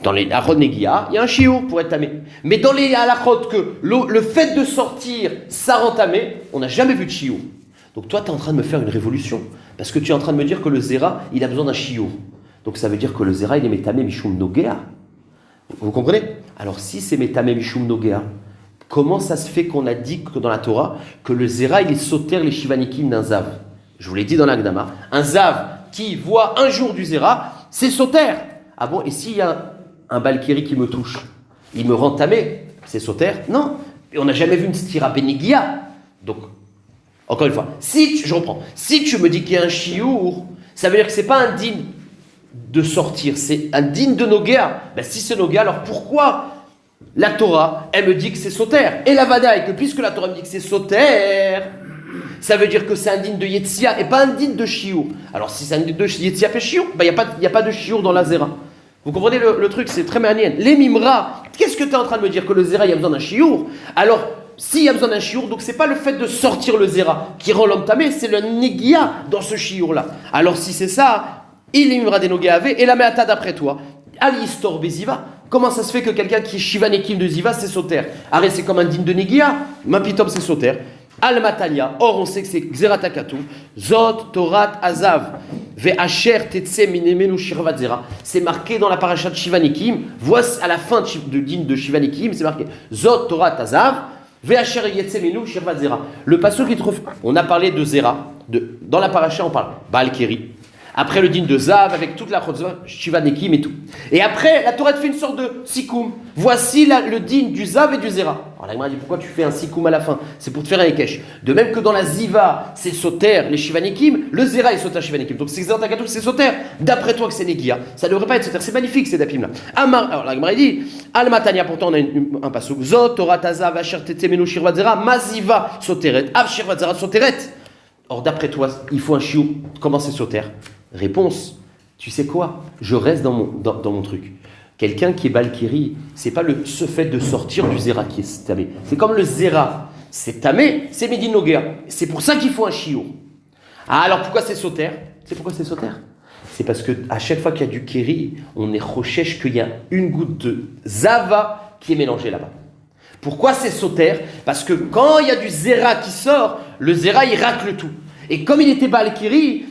Dans les halachot Negia, il y a un chiour pour être tamé. Mais dans les halachot que le fait de sortir, ça rend tamé, on n'a jamais vu de chiour. Donc toi, tu es en train de me faire une révolution. Parce que tu es en train de me dire que le zera, il a besoin d'un chiour. Donc ça veut dire que le zera, il est métamé mishum nogea. Vous comprenez? Alors si c'est métamé mishum nogea, comment ça se fait qu'on a dit que dans la Torah que le zera, il est sauter les shivanikim d'un zav? Je vous l'ai dit dans l'Agdama, un zav qui voit un jour du zera, c'est sauter. Ah bon, et s'il y a un balkiri qui me touche, il me rend tamé, c'est sauter? Non, et on n'a jamais vu une stira bénégia. Donc, encore une fois, je reprends, si tu me dis qu'il y a un chiour, ça veut dire que ce n'est pas un digne de sortir, c'est un digne de Nogea. Ben, si c'est Nogea, alors pourquoi la Torah, elle me dit que c'est sauter? Et la Vada, et que puisque la Torah me dit que c'est sauter, ça veut dire que c'est un digne de Yetzia et pas un digne de Chiour. Alors si c'est un digne de Yetzia et Chiour, ben, il n'y a pas de Chiour dans la Zera. Vous comprenez le truc, c'est très manien. Les Mimra, qu'est-ce que tu es en train de me dire? Que le Zera, il y a besoin d'un Chiour? Alors, s'il y a besoin d'un Chiour, donc c'est pas le fait de sortir le Zera qui rend l'homme tamé, c'est le Negia dans ce Chiour-là. Alors si c'est ça, il est Mimra des Nogeave et la Meata d'après toi, Alistor Beziva. Comment ça se fait que quelqu'un qui est Shivanekim de Ziva, c'est sauter? Arrête, c'est comme un digne de Negia. Mapitom, c'est sauter. Al-Matalia, or on sait que c'est Xeratakatu, Zot, Torat, Azav, Ve'asher, Tetse, Minemenu, Shirvat Zera. C'est marqué dans la paracha de Shivanikim. Voici à la fin de digne de Shivanikim, c'est marqué Zot, Torat, Azav, Ve'asher, Yetzemenu, Shirvat Zera. Le passage qui trouve, on a parlé de Zera, dans la paracha on parle Baal-Keri. Après le digne de Zav, avec toute la Chotzva, Shivanekim et tout. Et après, la Torah fait une sorte de sikoum. Voici le digne du Zav et du Zera. Alors la Gemara dit, pourquoi tu fais un sikoum à la fin? C'est pour te faire un Ekech. De même que dans la Ziva, c'est Soter, les Shivanekim, le Zera est Soter Shivanekim. Donc c'est Xertakatou, c'est Soter. D'après toi que c'est Negia, ça ne devrait pas être Soter. C'est magnifique ces dapim là. Alors la Gemara dit, Al-Matania, pourtant on a un passouk. Zot, Torah, Tazav, Asher, Tetemenu, Shirvat Zera, Maziva, Soteret, Av, Shirvat Zera, Soteret. Or d'après toi, il faut un chiou. Comment c'est Soter? Réponse, tu sais quoi? Je reste dans mon truc. Quelqu'un qui est Balkiri, c'est pas ce fait de sortir du Zera qui est tamé. C'est comme le Zera, c'est tamé, c'est Medin Nogea. C'est pour ça qu'il faut un chiour. Ah, alors pourquoi c'est Soter? C'est pourquoi c'est Soter? C'est parce que à chaque fois qu'il y a du Keri, on est rochèche qu'il y a une goutte de Zava qui est mélangée là-bas. Pourquoi c'est Soter? Parce que quand il y a du Zera qui sort, le Zera il racle tout. Et comme il était Balkiri,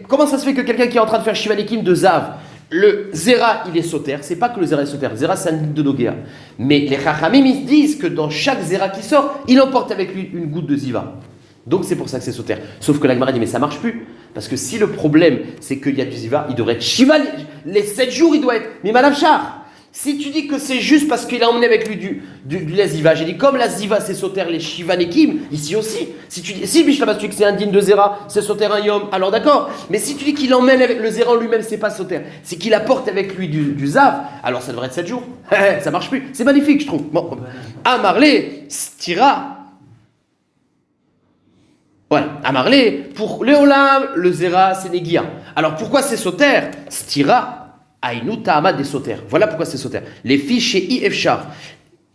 comment ça se fait que quelqu'un qui est en train de faire Shivanekim de Zav, le Zera il est Soter? C'est pas que le Zera est Soter, Zera c'est un digne de Nogea. Mais les Chachamim ils disent que dans chaque Zera qui sort, il emporte avec lui une goutte de Ziva. Donc c'est pour ça que c'est Soter. Sauf que la Gemara dit mais ça marche plus. Parce que si le problème c'est qu'il y a du Ziva, il devrait être Shiva, les 7 jours il doit être Mimanavchar. Si tu dis que c'est juste parce qu'il a emmené avec lui du la ziva, j'ai dit comme la ziva c'est sauter les shivanekim, ici aussi. Si tu dis, si Bishlama, tu dis que c'est un din de zera, c'est sauter un yom, alors d'accord. Mais si tu dis qu'il emmène avec le zera en lui-même, c'est pas sauter, c'est qu'il apporte avec lui du zav, alors ça devrait être 7 jours. Ça marche plus. C'est magnifique, je trouve. Bon. Amarlé, stira. Voilà, Amarlé, pour Léolam, le zera c'est negia. Alors pourquoi c'est sauter? Stira. Aïnou ta'amad des sauter. Voilà pourquoi c'est sauter. Les filles chez IFchar.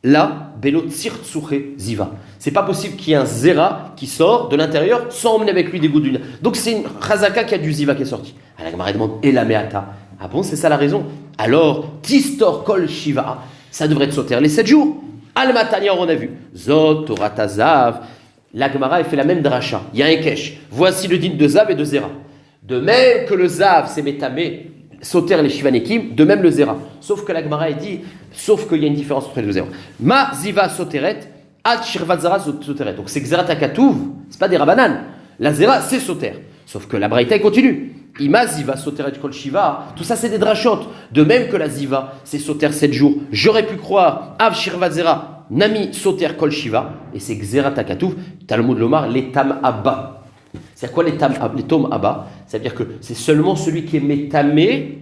Là, Belo Tsirtsouché Ziva. C'est pas possible qu'il y ait un Zera qui sort de l'intérieur sans emmener avec lui des gouttes d'huile. Donc c'est une Chazaka qui a du Ziva qui est sorti. Alors la Gemara demande et la Meata. Ah bon, c'est ça la raison? Alors, Tistor Kol Shiva, ça devrait être sauter les 7 jours. Al-Matania, on a vu. Zot, Torah Tazav. La Gemara, elle fait la même dracha. Il y a un kesh. Voici le din de Zav et de Zera. De même que le Zav, c'est Métamé. Sauter les shivanekim, de même le zera. Sauf que la Gemara dit, sauf qu'il y a une différence entre les deux zéra. Ma ziva soteret, ad shirvat zara soteret. Donc c'est xerat akatouv, c'est pas des rabanan. La zera c'est soter. Sauf que la braïta continue. Ima ziva soteret kol shiva, tout ça c'est des drachot. De même que la ziva c'est soter 7 jours. J'aurais pu croire, av shirvat zera, nami soter kol shiva, et c'est xerat akatouv, Talmud lomar, les tam abba. C'est quoi les tom abba? C'est-à-dire que c'est seulement celui qui est métamé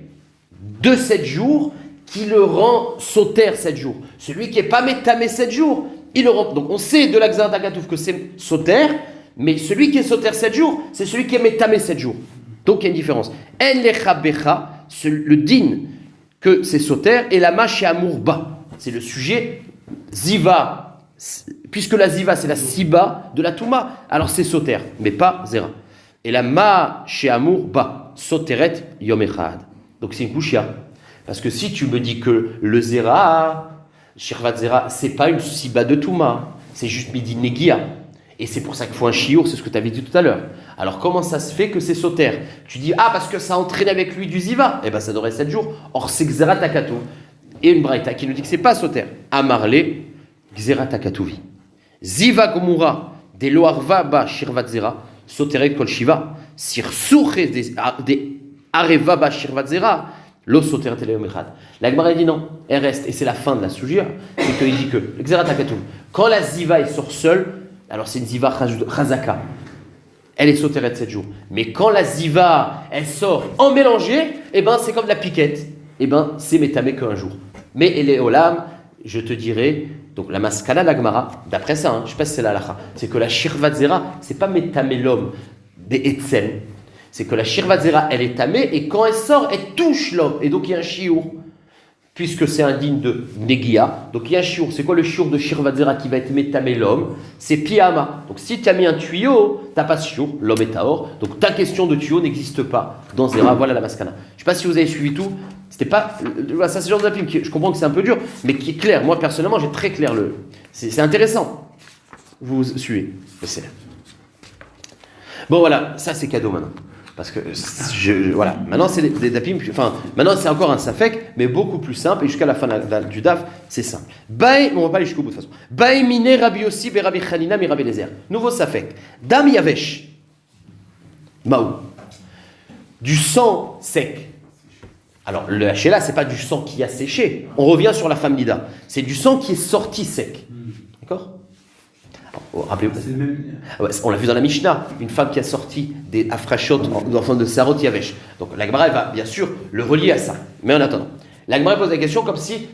de 7 jours qui le rend sauter 7 jours. Celui qui n'est pas métamé 7 jours, il le rend. Donc on sait de l'Axarat Akatouf que c'est sauter, mais celui qui est sauter 7 jours, c'est celui qui est métamé 7 jours. Donc il y a une différence. En lecha becha, le din que c'est sauter, et la ma chez amourba. C'est le sujet ziva. Puisque la ziva c'est la siba de la touma, alors c'est sauter, mais pas zera. Et la ma chez amour ba soteret yom echad. Donc c'est une kushia. Parce que si tu me dis que le zera, shirvat zera, c'est pas une siba de touma, c'est juste midi negia. Et c'est pour ça qu'il faut un chiour, c'est ce que tu avais dit tout à l'heure. Alors comment ça se fait que c'est sauter? Tu dis ah parce que ça entraîne avec lui du ziva. Eh ben ça devrait 7 jours. Or c'est xera takatou. Et une braïta qui nous dit que c'est pas sauter. Amarlé xera takatouvi. Ziva gomura de loarva ba shirvat zera. Soteret kol shiva, sir souche des areva ba shirvat zera, lo soteret eleom echad. La Gemara dit non, elle reste, et c'est la fin de la sugia, c'est qu'il dit que, quand la ziva elle sort seule, alors c'est une ziva chazaka, elle est soteret 7 jours. Mais quand la ziva elle sort en mélangé, eh ben c'est comme la piquette, eh ben c'est métamé qu'un jour. Mais elle est olam, je te dirais. Donc la maskala la Gemara, d'après ça, je ne sais pas si c'est la halakha, c'est que la shirvat zera, c'est pas métamé l'homme des etzel, c'est que la shirvat zera, elle est tamée et quand elle sort, elle touche l'homme. Et donc il y a un chiour, puisque c'est un digne de negia. Donc il y a un chiour. C'est quoi le chiour de shirvat zera qui va être métamé l'homme? C'est piyama. Donc si tu as mis un tuyau, tu n'as pas de chiour, l'homme est taor. Donc ta question de tuyau n'existe pas dans zera. Voilà la maskana. Je ne sais pas si vous avez suivi tout. C'était pas. Ça, c'est le genre de qui, je comprends que c'est un peu dur, mais qui est clair. Moi, personnellement, j'ai très clair le. C'est intéressant. Vous suivez. Bon, voilà. Ça, c'est cadeau maintenant. Parce que, voilà. Maintenant, c'est des dapim. Enfin, maintenant, c'est encore un safek, mais beaucoup plus simple. Et jusqu'à la fin du daf, c'est simple. Baï, on va pas aller jusqu'au bout de toute façon. Baï miné Rabbi Yossi be Rabbi Chanina mi Rabbi Lezer. Nouveau safek. Dam yavesh. Maou. Du sang sec. Alors, le HLA, ce n'est pas du sang qui a séché. On revient sur la femme Nida. C'est du sang qui est sorti sec. D'accord? Rappelez-vous. Ouais, on l'a vu dans la Mishnah. Une femme qui a sorti des afrachot, d'enfants de Sarot Yavesh. Donc, la Gemara va bien sûr le relier à ça. Mais en attendant, la Gemara pose la question comme si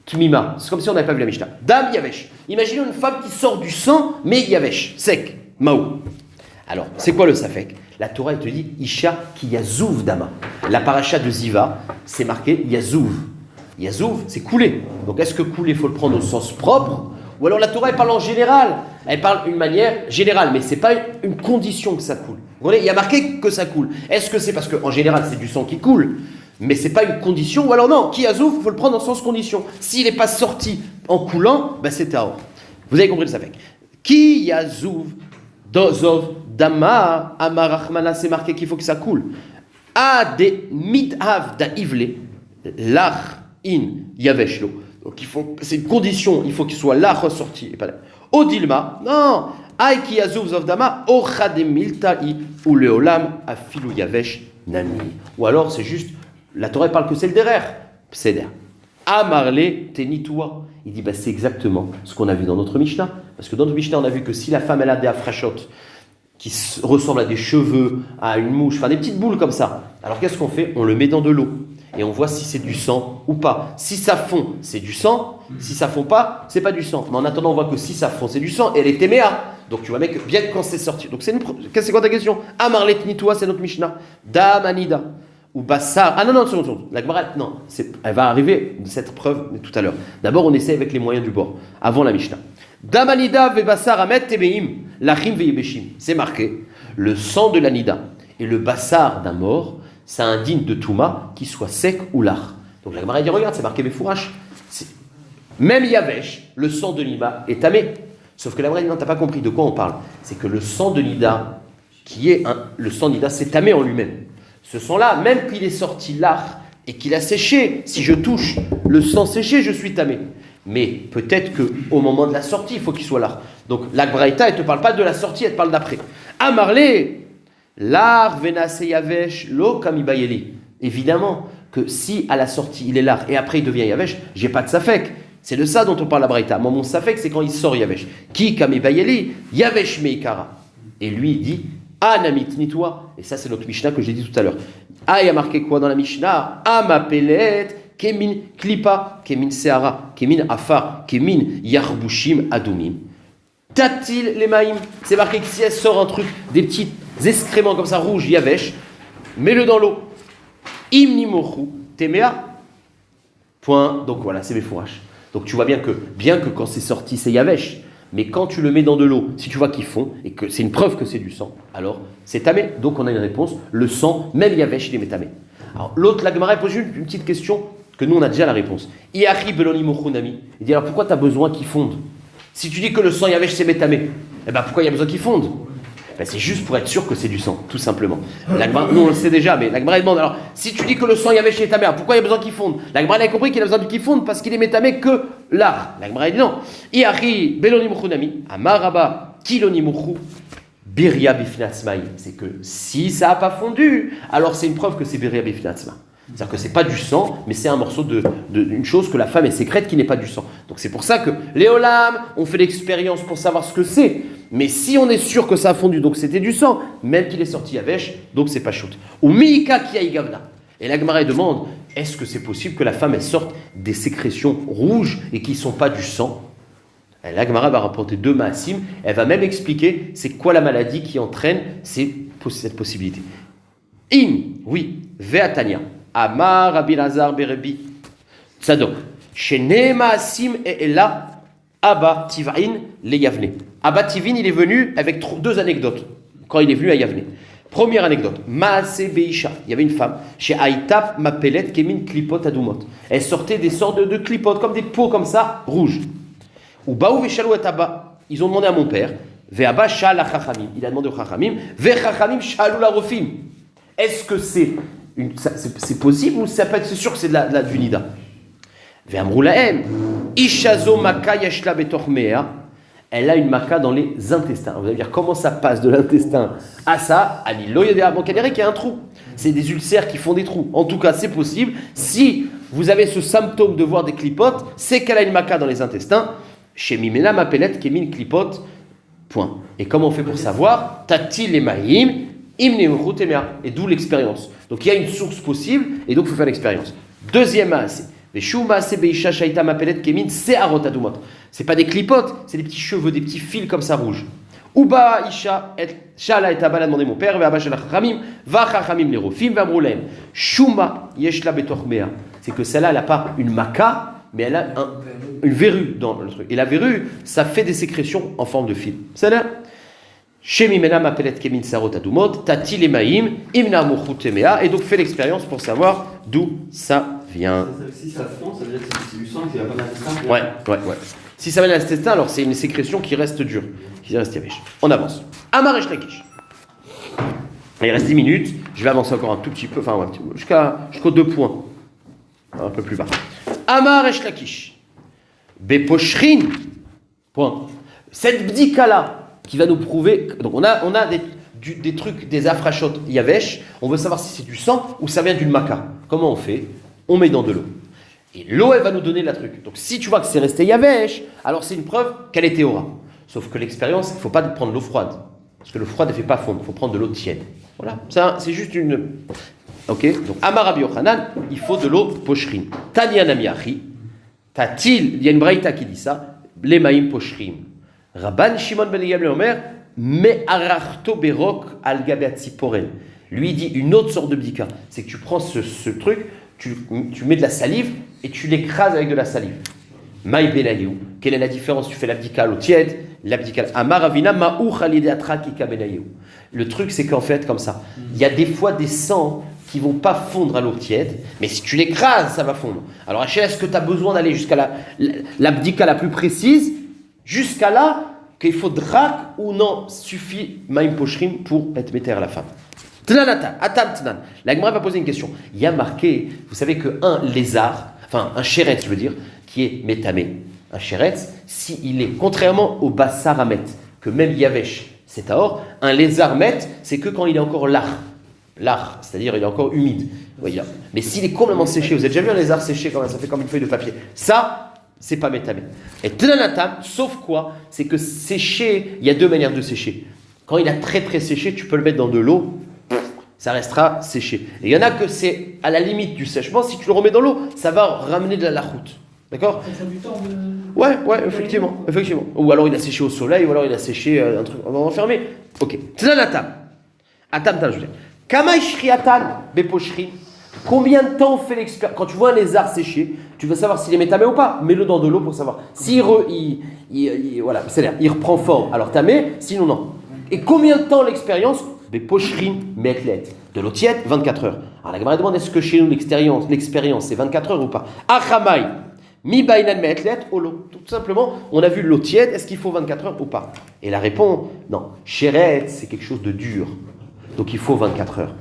Tmima. C'est comme si on n'avait pas vu la Mishnah. Dame Yavesh. Imaginez une femme qui sort du sang, mais Yavesh, sec, Maou. Alors, c'est quoi le safek? La Torah, elle te dit Isha ki yazouv dama. La paracha de Ziva, c'est marqué yazouv. Yazouv, c'est couler. Donc, est-ce que couler, il faut le prendre au sens propre? Ou alors la Torah, elle parle en général. Elle parle d'une manière générale, mais ce n'est pas une condition que ça coule. Vous voyez, il y a marqué que ça coule. Est-ce que c'est parce qu'en général, c'est du sang qui coule, mais ce n'est pas une condition? Ou alors non, ki yazouv, il faut le prendre en sens condition. S'il n'est pas sorti en coulant, ben c'est taor. Vous avez compris le safek. Ki yazouv dozov dama amarachmana, c'est marqué qu'il faut que ça coule. A des midhav da ivle lach in yaveshlo. Donc c'est une condition, il faut qu'il soit là ressorti et pas là. Odilma, non, ay ki yazouv zov dama ochade miltai ou leolam afilu yavesh nani. Ou alors c'est juste, la Torah parle que c'est le derer, pseder. Amarle tenitoua. Il dit, c'est exactement ce qu'on a vu dans notre Mishnah. Parce que dans notre Mishnah, on a vu que si la femme, elle a des afrachotes qui ressemblent à des cheveux, à une mouche, enfin des petites boules comme ça, alors qu'est-ce qu'on fait? On le met dans de l'eau. Et on voit si c'est du sang ou pas. Si ça fond, c'est du sang. Si ça fond pas, c'est pas du sang. Mais en attendant, on voit que si ça fond, c'est du sang. Et elle est téméa. Donc tu vois, mec, bien que quand c'est sorti. Donc c'est quoi ta question? Amarlet nitoua, c'est notre Mishnah. Damanida. Ou Bassar. Ah non, seconde. La Gemara, non. Elle va arriver, cette preuve, tout à l'heure. D'abord, on essaie avec les moyens du bord. Avant la Mishnah. Damanida ve Bassar amet tebeim. Lachim ve yebeshim. C'est marqué. Le sang de l'anida et le Bassar d'un mort, ça indigne de Touma qui soit sec ou lard. Donc la Gemara dit, regarde, c'est marqué Befourash. Même Yavesh, le sang de Nida est tamé. Sauf que la Gemara dit, non, t'as pas compris de quoi on parle. C'est que le sang de Nida, le sang de Nida, c'est tamé en lui-même. Ce sang-là, même qu'il est sorti lard et qu'il a séché, si je touche le sang séché, je suis tamé. Mais peut-être qu'au moment de la sortie, il faut qu'il soit lard. Donc la Braïta, elle ne te parle pas de la sortie, elle te parle d'après. Amarlé. L'ar venase yavesh lo kamibayeli. Évidemment que si à la sortie il est l'art et après il devient yavesh, j'ai pas de safek. C'est de ça dont on parle à Braïta. Moi mon safek c'est quand il sort yavesh. Ki kamibayeli yavesh meikara. Et lui il dit anamit nitwa. Et ça c'est notre Mishnah que j'ai dit tout à l'heure. Ah il y a marqué quoi dans la Mishnah? Amapelet kemin klipa kemin seara kemin afar kemin yarbushim adumim. Tatil les maïm. C'est marqué que si elle sort un truc, des petits excréments comme ça rouges, yavesh, mets-le dans l'eau. Imnimochu, temea. Point. Donc voilà, c'est mes fourrages. Donc tu vois bien que quand c'est sorti, c'est yavesh. Mais quand tu le mets dans de l'eau, si tu vois qu'ils fond, et que c'est une preuve que c'est du sang, alors c'est tamé. Donc on a une réponse. Le sang, même yavesh, il est métamé. Alors l'autre, la Gemara pose une petite question que nous on a déjà la réponse. Iachi belonimochu nami. Il dit alors pourquoi tu as besoin qu'il fonde? Si tu dis que le sang yavesh c'est métamé, eh ben pourquoi il y a besoin qu'il fonde? Ben c'est juste pour être sûr que c'est du sang, tout simplement. Nous on le sait déjà, mais la Gemara demande alors si tu dis que le sang yavesh est métamé, pourquoi il y a besoin qu'il fonde? La Gemara a compris qu'il a besoin qu'il fonde parce qu'il est métamé que l'art. La Gemara dit non. Iari belonimuchu nami, amaraba kilonimuchu biria bifnatzmaï. C'est que si ça n'a pas fondu, alors c'est une preuve que c'est biria bifnatzmaï. C'est-à-dire que c'est pas du sang, mais c'est un morceau d'une chose que la femme est sécrète qui n'est pas du sang. Donc c'est pour ça que les olam, on fait l'expérience pour savoir ce que c'est. Mais si on est sûr que ça a fondu, donc c'était du sang, même qu'il est sorti yavesh, donc c'est pas shoot. Ou miika ki gavna. Et la Gemara demande, est-ce que c'est possible que la femme elle sorte des sécrétions rouges et qui ne sont pas du sang? Et la Gemara va rapporter 2 maasim. Elle va même expliquer c'est quoi la maladie qui entraîne cette possibilité. Oui, ve'atania. Amar Rabbi Lazar Berebi Tzadok Shene Maasim et Ella Abba Tivain le Yavne. Abba Tivin, il est venu avec 2 anecdotes quand il est venu à Yavne. Première anecdote, Maase Beisha. Il y avait une femme chez Aïtap Mapelet Kemin Klipot Adumot. Elle sortait des sortes de clipotes, comme des peaux comme ça, rouges. Ou Baou Veshalou et Abba. Ils ont demandé à mon père. Ve'Abba Shal Chachamim. Il a demandé au Chachamim. Ve'Chachamim Shalou la Rofim. Est-ce que c'est possible ou c'est sûr que c'est du nida? Ishazo maka yashla betormea. Elle a une maka dans les intestins. Vous allez dire comment ça passe de l'intestin à ça? À l'îloyodéa bancadérique, il y a un trou. C'est des ulcères qui font des trous. En tout cas, c'est possible. Si vous avez ce symptôme de voir des clipotes, c'est qu'elle a une maka dans les intestins. Chez Mimena Mapelet Kemin clipote. Point. Et comment on fait pour savoir? Tatil et mahim. Et d'où l'expérience. Donc il y a une source possible et donc il faut faire l'expérience. Deuxième maasé. C'est pas des clipotes, c'est des petits cheveux, des petits fils comme ça rouges. Uba Isha et Shala et Abba a demandé mon père, va Chachamim, va Chachamim les Rofim, va Mroulem. Shuma Yeshla Betormea. C'est que celle-là, elle n'a pas une maca, mais elle a une verrue dans le truc. Et la verrue, ça fait des sécrétions en forme de fil. Celle-là. Shemimena m'appelait Kemin Sarot Adumot, Tati Lemaim, Imna Mouchoutemea, et donc fait l'expérience pour savoir d'où ça vient. Si ça fond, ça veut dire que c'est du sang qui va pas dans l'intestin. Ouais. Si ça va dans l'intestin, alors c'est une sécrétion qui reste dure, qui reste yavesh. On avance. Amaresh Lakish. Il reste 10 minutes, je vais avancer encore un tout petit peu, enfin un petit peu, jusqu'aux 2 points. Un peu plus bas. Amaresh Lakish. Beposhrin. Point. Cette bdika-là, qui va nous prouver. Donc on a des trucs, des afrachotes yavesh. On veut savoir si c'est du sang ou ça vient d'une maca. Comment on fait? On met dans de l'eau. Et l'eau, elle va nous donner la truc. Donc si tu vois que c'est resté Yavesh, alors c'est une preuve qu'elle est Théora. Sauf que l'expérience, il ne faut pas prendre l'eau froide. Parce que l'eau froide ne fait pas fondre, il faut prendre de l'eau tiède. Voilà, ça c'est juste une... Ok, donc Amar Rabbi Yochanan, il faut de l'eau pochrim. Tanya Namiachi, Tatil, il y a une braïta qui dit ça, Lemaim pochrim. Rabban Shimon ben Gamliel Omer, Me'arachto berok al gabe tziporen. Lui, il dit une autre sorte de bdika. C'est que tu prends ce truc, tu mets de la salive et tu l'écrases avec de la salive. Maï belayou. Quelle est la différence? Tu fais l'abdika à l'eau tiède, l'abdika Amar Avina ma'uch alidéatra kika belayou. Le truc, c'est qu'en fait, comme ça, il y a des fois des sangs qui ne vont pas fondre à l'eau tiède, mais si tu l'écrases, ça va fondre. Alors, est-ce que tu as besoin d'aller jusqu'à l'abdika la plus précise, jusqu'à là, qu'il faut drak ou non, suffit maïm pochrim pour être méter à la femme. Tnanata, atam tnan. La Gemara va poser une question. Il y a marqué, vous savez qu'un lézard, enfin un chéretz, je veux dire, qui est métamé, un chéretz, s'il est, contrairement au bassar amet, que même yavesh, c'est taor, un lézard met, c'est que quand il est encore lard, c'est-à-dire il est encore humide. Voyez, mais s'il est complètement séché, vous avez déjà vu un lézard séché quand même, ça fait comme une feuille de papier. Ça, c'est pas métamé. Et tnanatam, sauf quoi? C'est que sécher, il y a deux manières de sécher. Quand il a très très séché, tu peux le mettre dans de l'eau, ça restera séché. Et il y en a que c'est à la limite du sèchement, si tu le remets dans l'eau, ça va ramener de la lachoute. D'accord? Ça fait du temps de... Ouais, effectivement. Ou alors il a séché au soleil, ou alors il a séché un truc, on va enfermer. Ok. Tnanatam. Atam, je veux dire. Kama ishriatan beposhrin. Combien de temps on fait l'expérience? Quand tu vois un lézard séché, tu veux savoir s'il est métamé ou pas. Mets-le dans de l'eau pour savoir. S'il voilà, c'est-à-dire, il reprend forme, alors tamé, sinon non. Et combien de temps l'expérience? Beposhrin metlet. De l'eau tiède, 24 heures. Alors la Gemara demande, est-ce que chez nous l'expérience c'est 24 heures ou pas? Achamay, mi bainan metlet, olo. Tout simplement, on a vu l'eau tiède, est-ce qu'il faut 24 heures ou pas? Et la réponse, non. Chéret, c'est quelque chose de dur. Donc il faut 24 heures.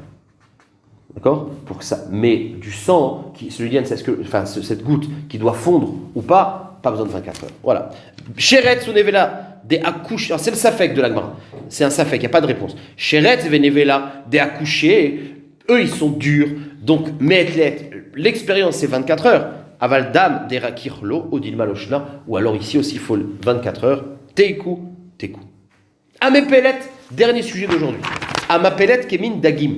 D'accord? Pour que ça. Mais du sang, cette goutte qui doit fondre ou pas besoin de 24 heures. Voilà. Chéret, sunevela, des accouchés. C'est le safek de la Gemara. C'est un safek, il n'y a pas de réponse. Chéret, venevela, des accouchés. Eux, ils sont durs. Donc, metlet, l'expérience, c'est 24 heures. Aval dam, des rakirlo, odil maloshna. Ou alors ici aussi, il faut 24 heures. Teiku. Amepelet, dernier sujet d'aujourd'hui. Amapelet kemin dagim.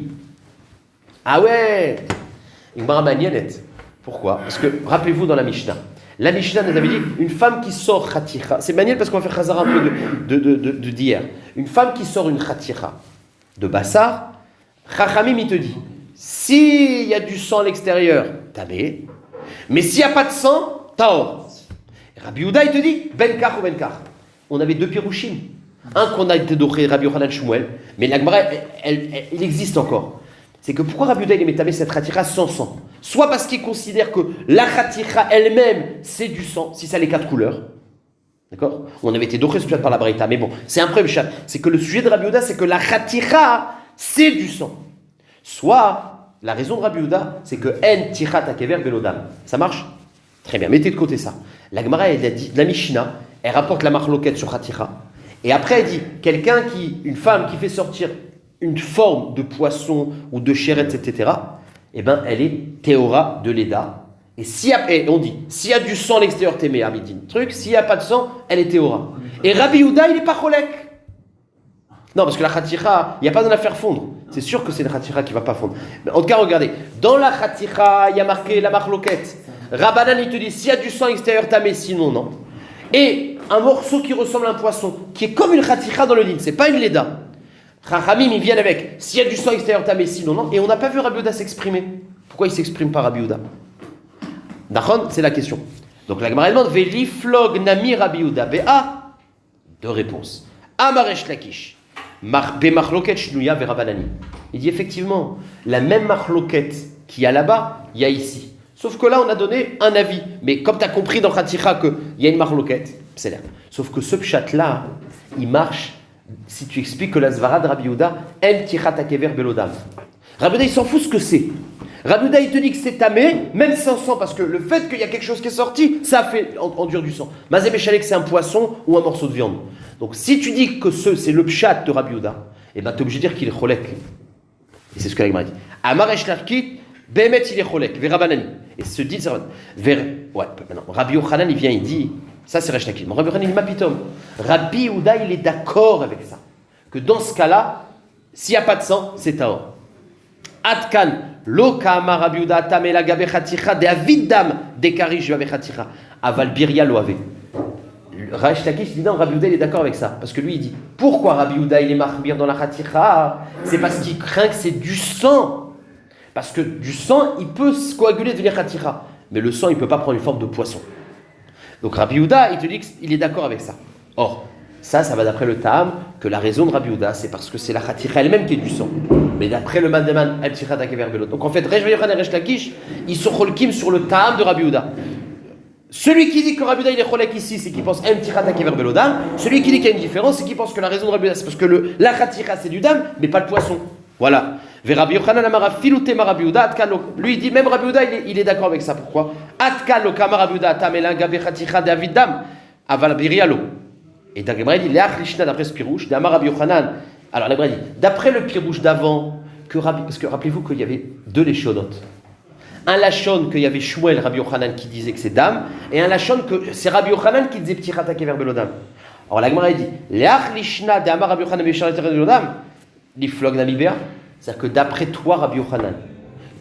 Ah ouais, une Baramanyanet. Pourquoi? Parce que, rappelez-vous dans la Mishnah nous avait dit, une femme qui sort khaticha, c'est manuel parce qu'on va faire khazara un peu d'hier. Une femme qui sort une khaticha de bassar, Chachamim il te dit, s'il y a du sang à l'extérieur, tamé, mais s'il n'y a pas de sang, taor. Rabbi Yehuda il te dit, benkar ou benkar. On avait deux pirouchim. Un qu'on a été doré, Rabbi Yochanan Shmuel, mais la Gemara, il existe encore. C'est que pourquoi Rabbi Yehuda il est métamé cette khatira sans sang? Soit parce qu'il considère que la khatira elle-même c'est du sang, si ça a les quatre couleurs. D'accord? On avait été doré par la Braïta, mais bon, c'est un premier chat. C'est que le sujet de Rabbi Yehuda, c'est que la khatira c'est du sang. Soit la raison de Rabbi Yehuda, c'est que en tichat akever belodam. Ça marche? Très bien, mettez de côté ça. La Gemara, elle a dit, la Mishnah, elle rapporte la marloquette sur khatira. Et après, elle dit, une femme qui fait sortir une forme de poisson ou de chérette, etc., eh ben, elle est théora de l'Eda. Et on dit, s'il y a du sang à l'extérieur, t'aimais à midi, s'il n'y a pas de sang, elle est théora. Et Rabbi Yehuda, il n'est pas cholek. Non, parce que la khatira, il n'y a pas besoin de la faire fondre. C'est sûr que c'est une khatira qui ne va pas fondre. Mais en tout cas, regardez, dans la khatira, il y a marqué la marloquette. Rabbanan, il te dit, s'il y a du sang à l'extérieur, t'aimais, sinon non. Et un morceau qui ressemble à un poisson, qui est comme une khatira dans le din, c'est pas une leda. Chachamim, ils viennent avec, s'il y a du sang extérieur, tamé, sinon non. Et on n'a pas vu Rabbi Yehuda s'exprimer. Pourquoi il ne s'exprime pas, Rabbi Yehuda? D'accord, c'est la question. Donc la Gemara demande, Veliflog nami Rabbi Yehuda be'a. Deux réponses. Amaresh lakish. Bemachloket shnuya verabanani. Il dit effectivement, la même machloket qu'il y a là-bas, il y a ici. Sauf que là, on a donné un avis. Mais comme tu as compris dans Khatira qu'il y a une machloket, c'est là. Sauf que ce pshat-là, il marche si tu expliques que la Zvara de Rabbi Yehuda, en tichat akever belodam. Rabbi Yehuda, il s'en fout ce que c'est. Rabbi Yehuda, il te dit que c'est tamé, même sans sang, parce que le fait qu'il y a quelque chose qui est sorti, ça a fait endurer du sang. Mazé Béchalek, c'est un poisson ou un morceau de viande. Donc si tu dis que c'est le pshat de Rabbi Yehuda, eh ben tu es obligé de dire qu'il est cholek. Et c'est ce que la Gemara dit. Amaresh Larkit, Behemet il est cholek, Verabanani. Et se dit, ouais, maintenant, Rabbi Yochanan, il vient, il dit, ça c'est Resh Lakish. Rabbi Yochanan, il dit, Mapitom. Rabbi Yehuda, il est d'accord avec ça. Que dans ce cas-là, s'il n'y a pas de sang, c'est Tahor. Atkan, lo kama Rabbi Yehuda, tamela gabe chaticha, de avidam, dekari juave chaticha, aval biria lo ave. Resh Lakish dit non, Rabbi Yehuda il est d'accord avec ça. Parce que lui il dit, pourquoi Rabbi Yehuda il est mahmir dans la chaticha? C'est parce qu'il craint que c'est du sang. Parce que du sang, il peut se coaguler et devenir chaticha. Mais le sang, il ne peut pas prendre une forme de poisson. Donc Rabbi Yehuda, il te dit qu'il est d'accord avec ça. Or, ça va d'après le Ta'am, que la raison de Rabbi Yehuda, c'est parce que c'est la chaticha elle-même qui est du sang. Mais d'après le Mandeman, el tchira takever belot. Donc en fait, Resh Yochanan et Resh Lakish, ils sont cholkim sur le Ta'am de Rabbi Yehuda. Celui qui dit que Rabbi Yehuda il est cholek ici, c'est qu'il pense el tchira takever belodam. Celui qui dit qu'il y a une différence, c'est qu'il pense que la raison de Rabbi Yehuda, c'est parce que la chaticha c'est du dam, mais pas le poisson. Voilà. Rabbi Yochanan amara filouté ma Rabbi Yehuda atkalo. Lui il dit même Rabbi Yehuda il est d'accord avec ça. Pourquoi? Atkalo kama Rabbi Yehuda tamela gabe chaticha David dam aval birialo. Et dans il dit leach lishna d'après ce pirouche d'amar Rabbi Yochanan. Alors la dit d'après le pirouche d'avant que Rabbi, parce que rappelez-vous qu'il y avait deux leshonotes. Un lachon qu'il y avait Shmuel Rabbi Yochanan qui disait que c'est dam, et un lachon que c'est Rabbi Yochanan qui disait petit ratake vers belodam. Alors la Gemara dit leach lishna d'amar Rabbi Yochanan besharet belodam l'iflog namibéa. C'est-à-dire que d'après toi, Rabbi Yochanan,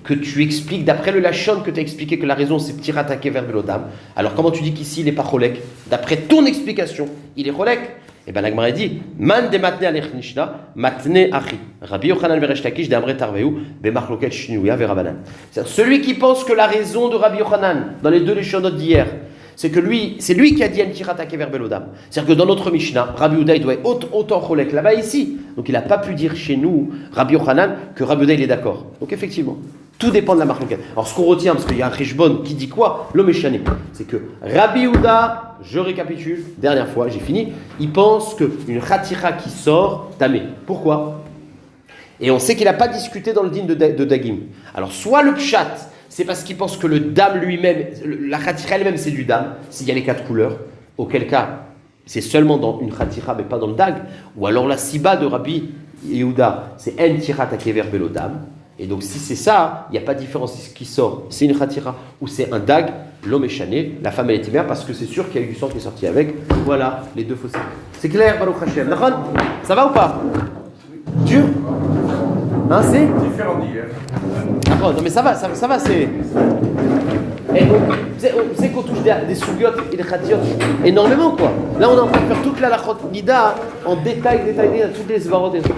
que tu expliques, d'après le Lachon que tu as expliqué que la raison c'est petit rattaqué vers Belodam, alors comment tu dis qu'ici il n'est pas Cholek? D'après ton explication, il est Cholek. Et bien la Gemara dit Man de matne alech nishna, matne achi. Rabbi Yochanan veresh lakish de amre tarveu, bemachloket shnouya verabanan. C'est-à-dire celui qui pense que la raison de Rabbi Yochanan, dans les deux Lachonot d'hier, c'est que c'est lui qui a dit petit rattaqué vers Belodam. C'est-à-dire que dans notre Mishnah, Rabbi Yehuda il doit être autant Cholek là-bas ici. Donc il n'a pas pu dire chez nous, Rabbi Yochanan, que Rabbi Yehuda il est d'accord. Donc effectivement, tout dépend de la marloquette. Alors ce qu'on retient, parce qu'il y a un Rishbon qui dit quoi? L'homme échané. C'est que Rabbi Yehuda, je récapitule, dernière fois, j'ai fini, il pense qu'une Khatira qui sort, tamé. Pourquoi? Et on sait qu'il n'a pas discuté dans le din de Dagim. Alors soit le Pshat, c'est parce qu'il pense que le dam lui-même, la khatira elle-même c'est du dam, s'il y a les quatre couleurs, auquel cas c'est seulement dans une khatira mais pas dans le dag, ou alors la siba de Rabbi Yehuda c'est en tira takever belodam, et donc si c'est ça, il n'y a pas de différence si ce qui sort c'est une khatira ou c'est un dag, l'homme est chané, la femme elle est bien parce que c'est sûr qu'il y a eu du sang qui est sorti avec, voilà les deux fossiles. C'est clair, Baruch Hashem. Ça va ou pas? Dur? Hein, c'est différent d'hier. Non mais ça va, c'est... Vous savez qu'on touche des sougiotes et des khatiotes énormément quoi. Là on est en train de faire toute la lachot nida en détail, toutes les svarot et tout.